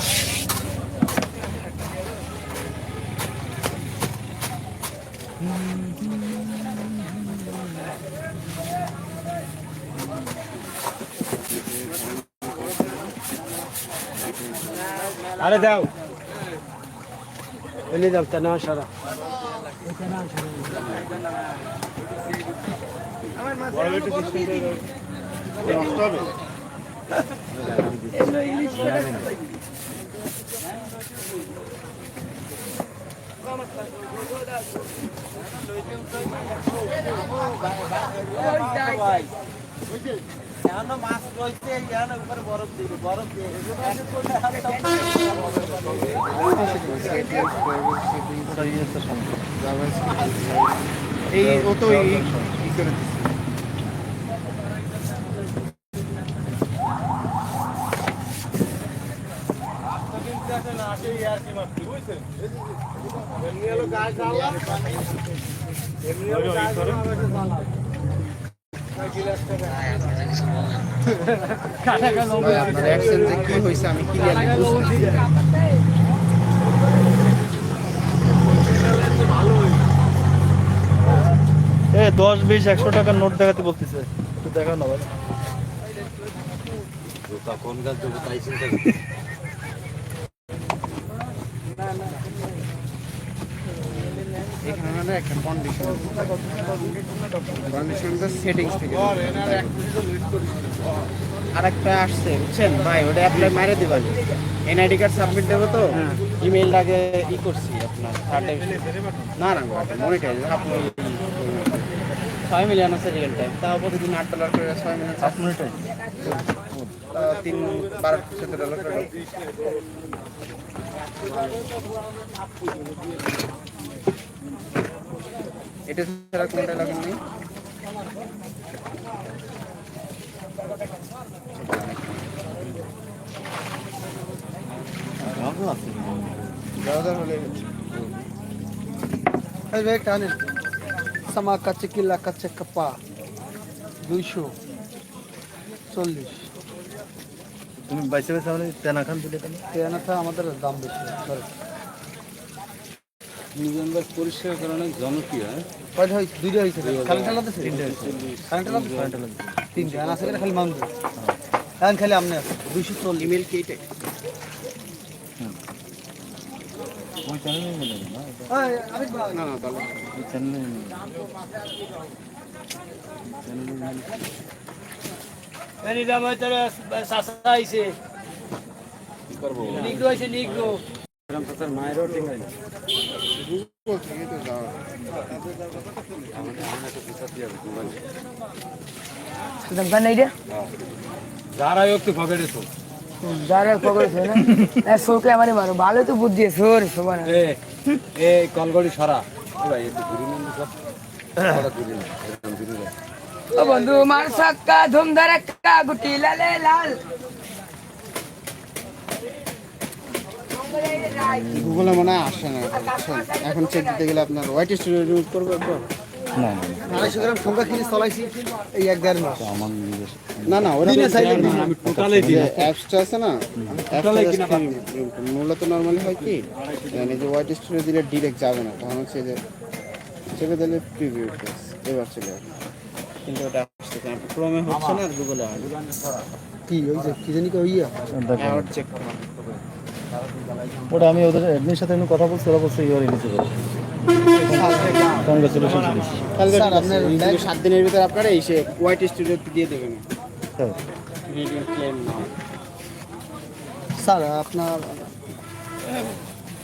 আরে দাও এনে দাও তা না সারা মাছ রয়েছে উপরে বরফ দিবে বরফ দিয়ে এই ও তো ই করে দিচ্ছে আপনার অ্যাকশন কি হয়েছে আমি ক্লিয়ারলি বুঝতে এ 10-20-100 টাকার নোট দেখাতে বলতেছে একটু দেখাও না ভাই তখন গাছ দেবো তাই চিন্তা করছি এখানে আমাদের একটা কন্ডিশন তো সেটিংস থেকে আর একটা আসছে বুঝছেন ভাই ওটা অ্যাপ্লাই মারে দিবেন এনআইডি কার্ড সাবমিট দেবো তো ইমেইল আগে ই করছি আপনার না না মনিটাইজ আপনি 6 মিলিয়ন আছে রিয়েল টাইম তাও প্রতিদিন $8 করে 6 মিলিয়ন 7 মিনিটে $3-12-17 করে এটা ছাড়া কোনটা লাগান নেই সামা কাছে কিলা কাছে কাপা 240 তুমি বাইসে বাইসে মানে তেনা খান দিলে কেন তেনাটা আমাদের দাম বেশি সরি নিজামবাগ পরিষ্কার করানো জনপ্রিয় কয়টা হইছে দুইটা হইছে কারেন্ট লাগাতেছে কারেন্ট লাগাতেছে তিনটা আর আছে খালি মাউন্ট এখন খালি আমনে আছে 240 ইমেল কি এটা ওই চ্যানেলে মিলে না আমি না না তাহলে ওই চ্যানেলে এনি দাম তোর সাসা আইছে কি করবো নিগ্রো আইছে নিগ্রো রাম তার মায়েরও ঠিক হয় থেকে তো যাও দোকান নাই রে যারা একটু পকেটে তো যারা পকড়ছে না না সোকে আমারে মারো ভালো তো বুদ্ধি সোর সবার এ কলগড়ি সরা ভাই একটু ঘুরি নিন সব কথা ঘুরি নিন একদম ঘুরি নিন ও বন্ধু মার সাক্কা ধুম ধরাক্কা গুটি লালে লাল গুগলে মনে হয় আসে না বুঝছেন? এখন চেক দিতে গেলে আপনার হোয়াইট স্টুডিও রিমুভ করবো একবার না না 250 গ্রাম সংখ্যা কিনে চলাইছি এই 1.5 মাস আমার নিজস্ব না না ওরা দিনে চাইলে দিনে। আমি টোটালি দিই অ্যাপসটা আছে না অ্যাপসটা মূলত নর্মালি হয় কি মানে যে হোয়াইট স্টুডিও দিলে ডিরেক্ট যাবে না তখন হচ্ছে যে চেপে দিলে প্রিভিউ এবার চলে আসবে কিন্তু ওটা আসছে না ক্রোমে হচ্ছে না আর গুগলে হয় কি ওই যে কি জানি কই ইয়া অ্যাওয়ার্ড চেক করা ওটা আমি ওদের অ্যাডমিনের সাথে আমি কথা বলছি ওরা বলছে ইওর ইনিশে করে কংগ্রেচুলেশন স্যার আপনার 7 দিনের ভিতরে আপনারা এসে হোয়াইট স্টুডিও দিয়ে দেবেন রিডিং ক্লেম না স্যার আপনার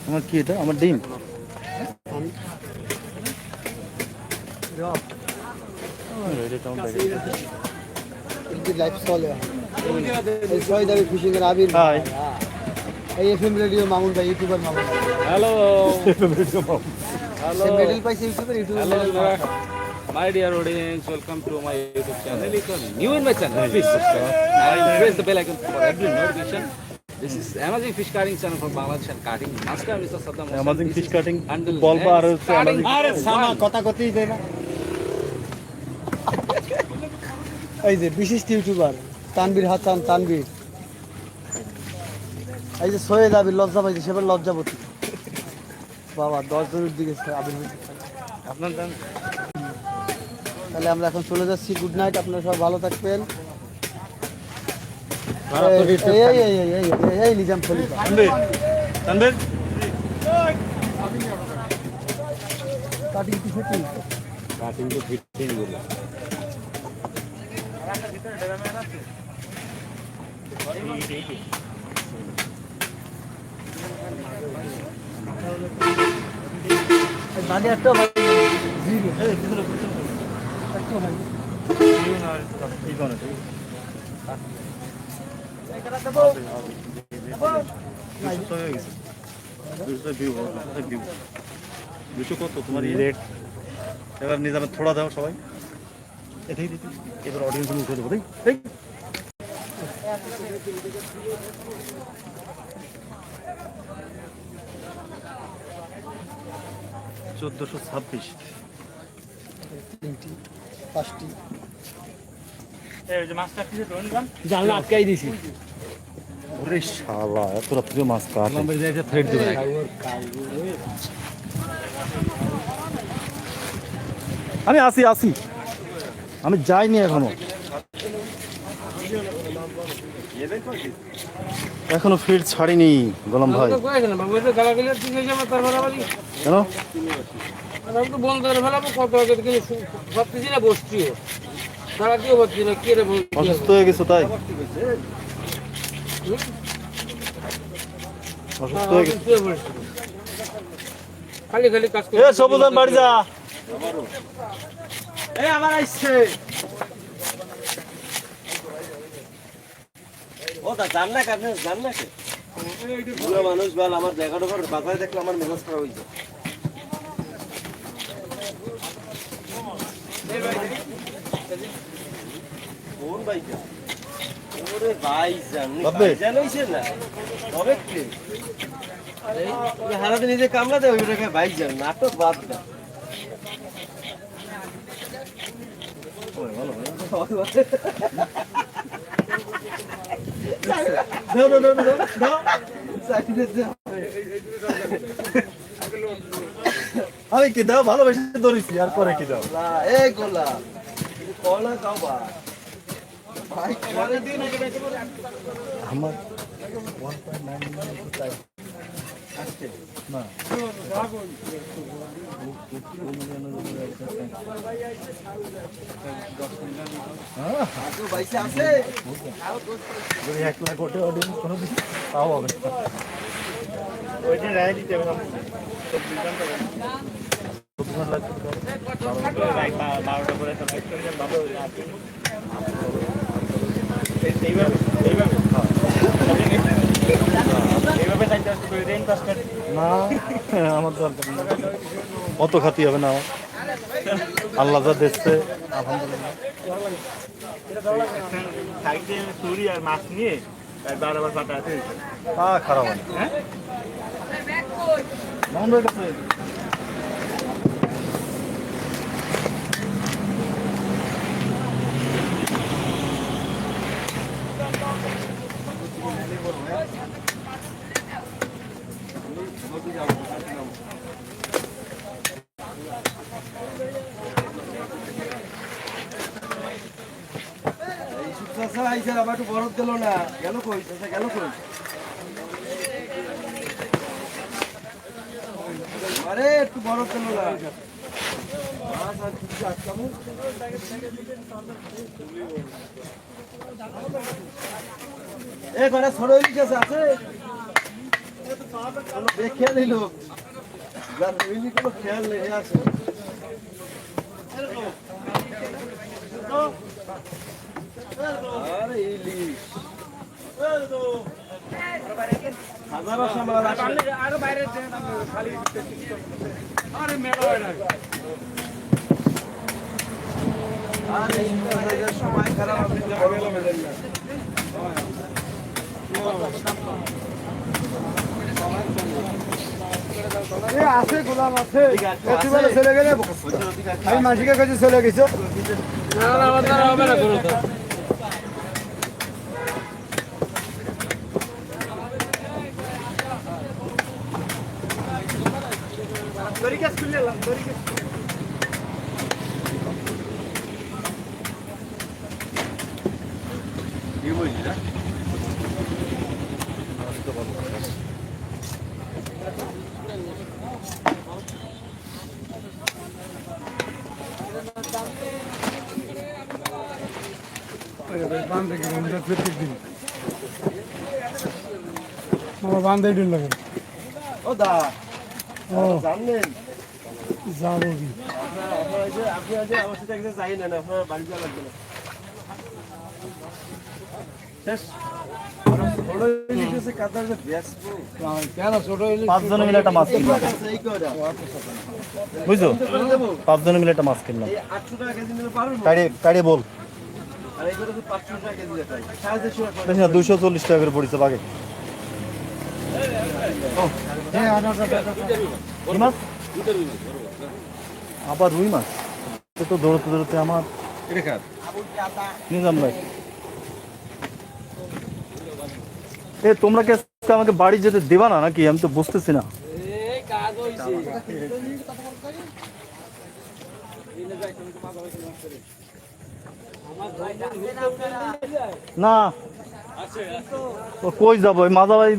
আমার কি এটা আমার ডিম লাইফ চলে এই ছয় দাবি ফিশিং এর আবির হাই এই এফএম রেডিও মামুন ভাই ইউটিউবার মামুন হ্যালো সে মেডেল পাইছে ইউটিউবে My dear audience, welcome to my YouTube channel. If you are new in my channel, please subscribe and press the bell icon for every notification. This is Amazing Fish Cutting channel from Bangladesh and Cutting Master Mr. Saddam Hussain. Amazing This fish is cutting handle ball and আর হচ্ছে starting আমাদের সামা কথা কথাই দেয় না এই যে বিশিষ্ট ইউটিউবার তানবীর হাসান তানবীর এই যে সৈয়দ আবির লজ্জা পাইছে সেবার লজ্জাবতী বাবা 10 জনের দিকে আবির আপনার দাম তাহলে আমরা এখন চলে যাচ্ছি গুড নাইট আপনারা সবাই ভালো থাকবেন এই নিজাম খলিফা তানভীর কাটিং কি ফিটিং কাটিং তো ফিটিং বলে বাদে একটা দুশো কত তোমার রেট এবার নিজামে থোড়া দাও সবাই এটাই দিতে এবার অডিয়েন্স উঠে দেবো তাই 1426 তিনটি পাঁচটি জানলা আটকাই দিছি ওরে শালা এত রাত্রে মাছ কাটলাম একটা থ্রেড দেবে আমি আসি আমি যাইনি এখনো ফিল্ড ছাড়িনি গোলাম ভাই কেন অসুস্থ হয়ে গেছো তাই অসুস্থ হয়ে গেছো খালি খালি কাজ এ সবুদান বাড়ি যা আমার আসছে ও দা জান না কানে জান না কে পুরো মানুষ বল আমার জায়গাটা পর বাজারে দেখলে আমার মেজাজ খারাপ হইছে কোন বাইক ওরে ভাই জান হইছে না তবে কি আরে হারাতে নিজে কামলা দেয় ওইটাকে ভাই জান নাটক বাদ দাও আমি কি দাও ভালোবেসে ধরেছি আর পরে কি দাও এই গোলা কলা খাও ভাই আমার না পয়সা আছে 1 লাখ ওটা অডিয়েন্স কোনো দিন পাওয়া হবে ওইটা রায় দিতে হবে না আমার দরকার অত খাতি হবে না আল্লাহ যা দেখছে আলহামদুলিল্লাহ মাছ নিয়ে বারবার পাঠাতে খারাপ হয় হ্যাঁ আবার একটু বরফ দিল না গেল কই গেল কই আরে একটু বরফ দিল না এখানে ছোট ইলিশ আছে দেখে নিল কোনো খেয়াল নেই আছে আরে ইলিশ হাজার আসা মাল আসে আরো বাইরে দেন আমরা খালি আরে মেলা হয় না আরে ইন্টারনেটের সময় খারাপ আপনি যে বড় মেলেন না আছে গোলাম আছে চলে গেলে আমি মাঝিকে কাছে চলে গেছো না না আমাদের হবে না করো তো ও দা জানেন যাবো কি আপনি আজ আমার সাথে একদিন যাই না আপনার বাড়ি যাওয়া লাগবে না শেষ বড় ইলিশ আছে কাতার যে বেসবো কেন ছোট পাঁচজনে মিলে একটা মাছ কিনলাম এই কয়টা বুঝছো পাঁচজনে মিলে একটা মাছ কিনলাম 800 টাকা কেজি নিলে পারবেন কাড়িয়ে বল আর এইগুলো তো 500 টাকা কেজি দেখাই 450 টাকা দেখি না 240 টাকা করে পড়েছে বাগে রুই মাছ আবার রুই মাছ এ তো দৌড়তে দৌড়তে আমার এটা কার নিজাম ভাই এ তোমরা কি আজকে আমাকে বাড়ি যেতে দেবা না নাকি আমি তো বুঝতেছি না এই কাজ হইছে না ও কই যাবো ওই মাদা ভাই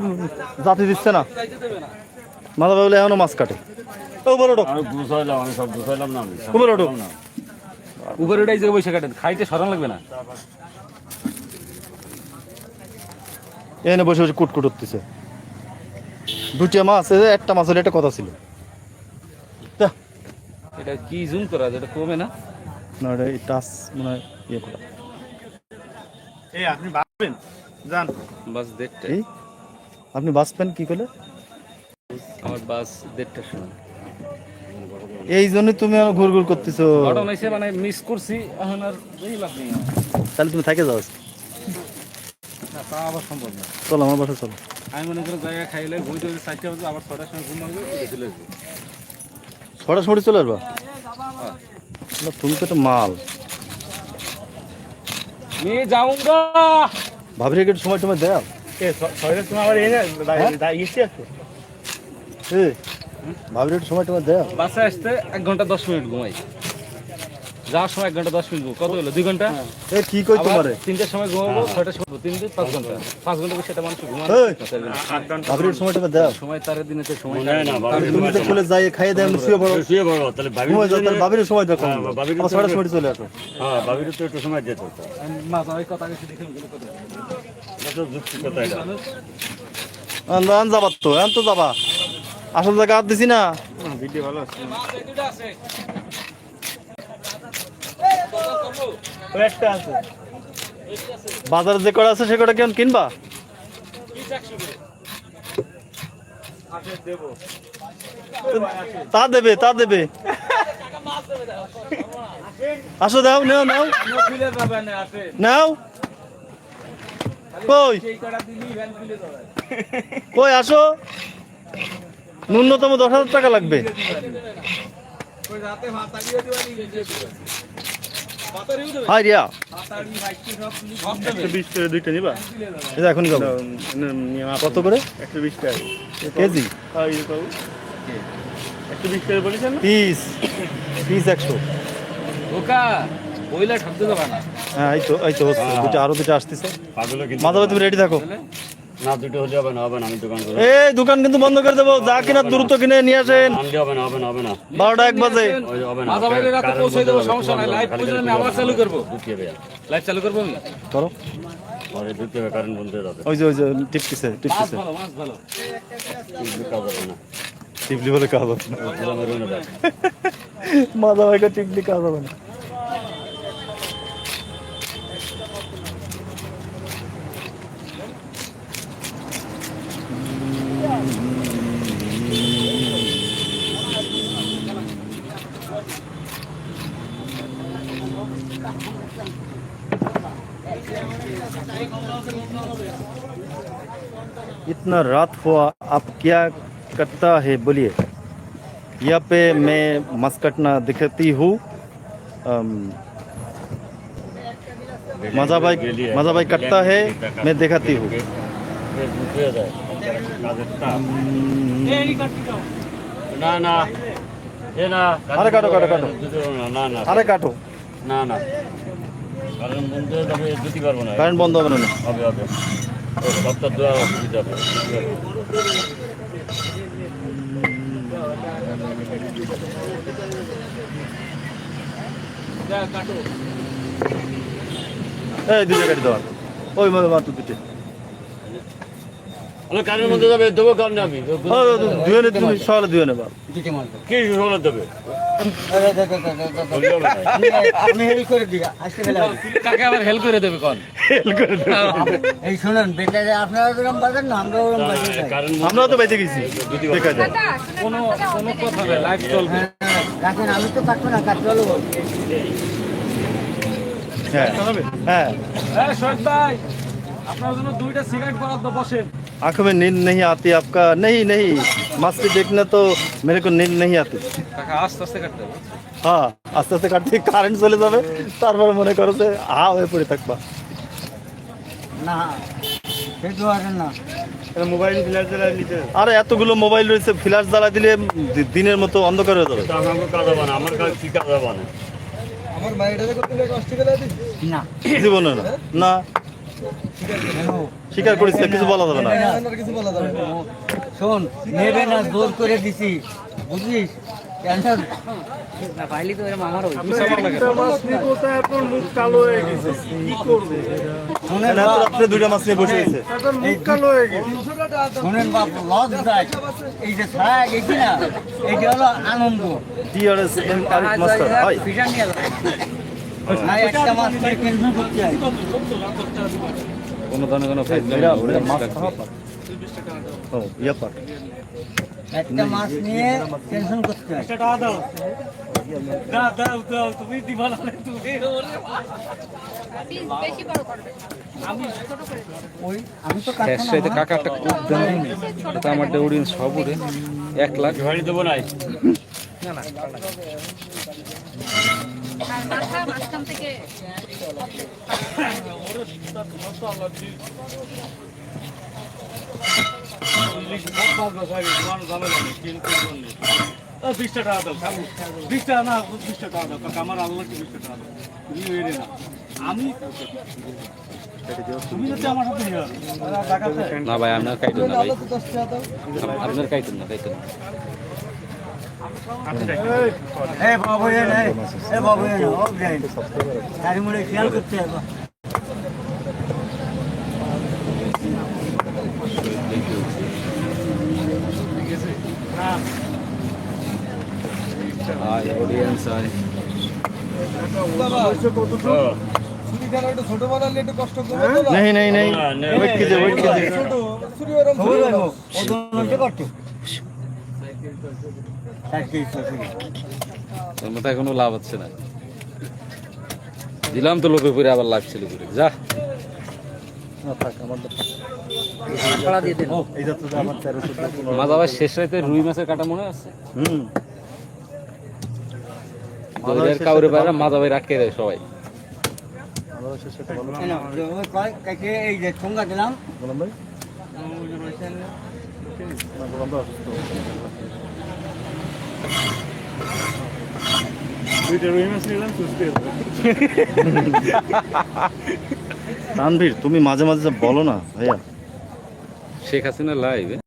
জাতি দিচ্ছে না মাদা ভাই বলে এখনো মাছ কাটে ও বড় উপরে উঠাই যে বসে কাটেন খাইতে সরান লাগবে না এনে বসে বসে কুটকুট উঠতেছে দুটিয়া মাছ একটা মাছের একটা কথা ছিল এটা কি জুম করা যেটা কমে না না এটা টাচ মনে হয় ইয়ে করা এই আপনি বাঁচবেন যান বাস দেড়টা এই আপনি বাঁচবেন কি করলে আমার বাস দেড়টার সময় এই জন্যই তুমি আমার ঘুর ঘুর করতেছো ঘটনা এসে মানে মিস করছি এখন আর এই লাভ নেই তাহলে তুমি থেকে যাও আজকে। না তা আবার সম্ভব না চলো আমার বাসা চলো আমি মনে করি জায়গা খাইলে বই টই 4টা বাজে আবার 6টার সময় ঘুম আসবে চলে আসবে ছটার সময় চলে আসবা না, তুমি তো একটা মাল নিয়ে যাऊंगा ভাবিরে একটু সময় টময় দেও ছয়টার সময় আবার এনে ইসে আছে ভাবিরে একটু সময় টময় দেও বাসে আসতে 1 ঘন্টা 10 মিনিট ঘুমাই যাওয়ার সময় 1 ঘন্টা 10 মিনিট কত হলো 2 ঘন্টা এ কি কই তোমারে 3টার সময় ঘুমাবো 6টার সময় 3 দিন 5 ঘন্টা 5 ঘন্টা বসে এটা মানুষ ঘুমানো এই, ভাবিরে একটু সময় টময় দেও সময় তার দিনে তো সময় তুমি তো খুলে যাই খাইয়ে দেয় আমরা শুয়ে পড়ো ঘুমায় যাও তাহলে ভাবিরে সময় দাও আমার ছটার সময় চলে আসো মা যাই কথা কিছু দেখে গেল কথা আন যাবা তো এখন তো যাবা আসল জায়গা হাত দিছি না ভিডিও ভালো আছে বাজারে যে কটা আছে সে কটা কেমন কিনবা তা দেবে আসো দাও নাও নাও কই কই আসো ন্যূনতম 10,000 টাকা লাগবে হাই রিয়া 120 টাকা দুইটা নিবা এটা এখনই খাবো কত করে 120 টাকা কেজি এই পাবো 120 টাকা বলেছেন না পিস 100 ওকা বইলা ঠকতে যাবা না হ্যাঁ এই তো হচ্ছে দুটো আরো দুটো আসতেছে মাধব তুমি রেডি থাকো না দুটো হলে হবে না আমি দোকান করবো এই দোকান কিন্তু বন্ধ করে দেবো যা কিনা দ্রুত কিনে নিয়ে আসেন হবে না 12টা 1 বাজে মাথা বাইরে রাতে পৌঁছে দেবো সমস্যা নাই লাইভ পৌঁছে আমি আবার চালু করব লাইভ চালু করব আমি করো পরে দুটো কারেন্ট বন্ধ হয়ে যাবে ওই যে টিপতেছে মাছ ভালো কাজ হবে না টিপলি বলে কাজ হবে না আমার রুমে যাবে মাধব ভাইকে টিপলি কাজ হবে না इतना रात हुआ आप क्या करता है बोलिए यहाँ पे मैं मांस काटना दिखाती हूँ मजा भाई काटता है मैं दिखाती हूँ না না এ না अरे काटो না না अरे काटो না না কারণ বন্ধ তবে দিতে পারবো না কারেন্ট বন্ধ হবে না হবে হবে সপ্তাহ দেওয়া অসুবিধা হবে এই দুটো কাটি দেওয়ার ওই মাত্র দুটো আমি কারেন্টের মধ্যে যাবে দেবো কারণ আমি ধুয়ে নে তুমি সকালে ধুয়ে নেবা কি হলো দেবে আমি হেল্প করে দিই আসতে গেলে কাকে আবার হেল্প করে দেবে কোন এই শুনুন বেকারে আপনারা ওরকম বাজার না আমরা ওরকম বাজার যাই কারেন্ট আমরাও তো বেঁচে গেছি দেখা যায় কোনো কথা নেই লাইভ চলবে রাখেন আমি তো কাটবো না কাট চলো হ্যাঁ হ্যাঁ হ্যাঁ শহীদ ভাই আপনার জন্য দুইটা সিগারেট বরাদ্দ বসেন आंख में नींद नहीं आती आपका नहीं मस्ती देखना तो मेरे को नींद नहीं आती কাকা আস্তে আস্তে কাটতে হবে হ্যাঁ আস্তে আস্তে কাটতে কারেন্ট চলে যাবে তারপরে মনে করো যে হয়ে পড়ে থাকবা না সেটা আর না মোবাইল ফ্ল্যাশ জ্বালা নিতে আরে এতগুলো মোবাইল রয়েছে ফ্ল্যাশ জ্বালা দিলে দিনের মতো অন্ধকার হয়ে যাবে আমার কাজ হবে না আমার কাজ কি কাজ হবে না আমার মাইটারে করতে কষ্ট করে দিই না জীবনে না স্বীকার করিস না, কিছু বলা যাবে না আর কিছু বলা যাবে না শোন নেবে না জোর করে দিছি বুঝলিস কেন না পাইলি তো এরকম আমারও শোনেন এত রাত্রে দুইটা মাছ নিয়ে বসে গেছে শোনেন বাপ লজ যায় এই যে ছাড়া গেছি না এইটা হলো আনন্দ DRS M আরিফ মাস্টার ভাই ফিশার নিয়ে ভাই একটা মাছ করে ক্যান্সেল করতে হয় কোনো ধরনের কোনো মেরা মাছ খাওয়া পার ও ইয়া পার একটা মাছ নিয়ে টেনশন করতে হয় ওই আমি তো একসাথে কাকা একটা কোপ দেন এটা আমার অডিয়েন্স সব উঠে 1 লাখ ভাড়ি দেবো নাই মাঝখান থেকে না ভাই আপনার কাইতেন না ভাই আপনার কাইতেন না এ বাবু এ বাবু ও ব্রেন গাড়ি মুড়ে খেয়াল করতে হবে অডিয়েন্স আয় ছুরি খেলা একটু ছোট বানালে একটু কষ্ট করবে তো नहीं वेट कीजिए ছোট ছুরি ওরম ছোট বানাও। তোর মাথায় কোনো লাভ হচ্ছে না দিলাম তো লোভে পরে আবার লাভ ছিল করে যা মাছ আবার শেষ রাইতে রুই মাছের কাটা মনে আছে কাউরে বাইরে মাছ আবার রাখতে দেয় সবাই এই যে ঠোঙ্গা দিলাম তানভীর তুমি মাঝে মাঝে বলো না ভাইয়া শেখ হাসিনা লাইভ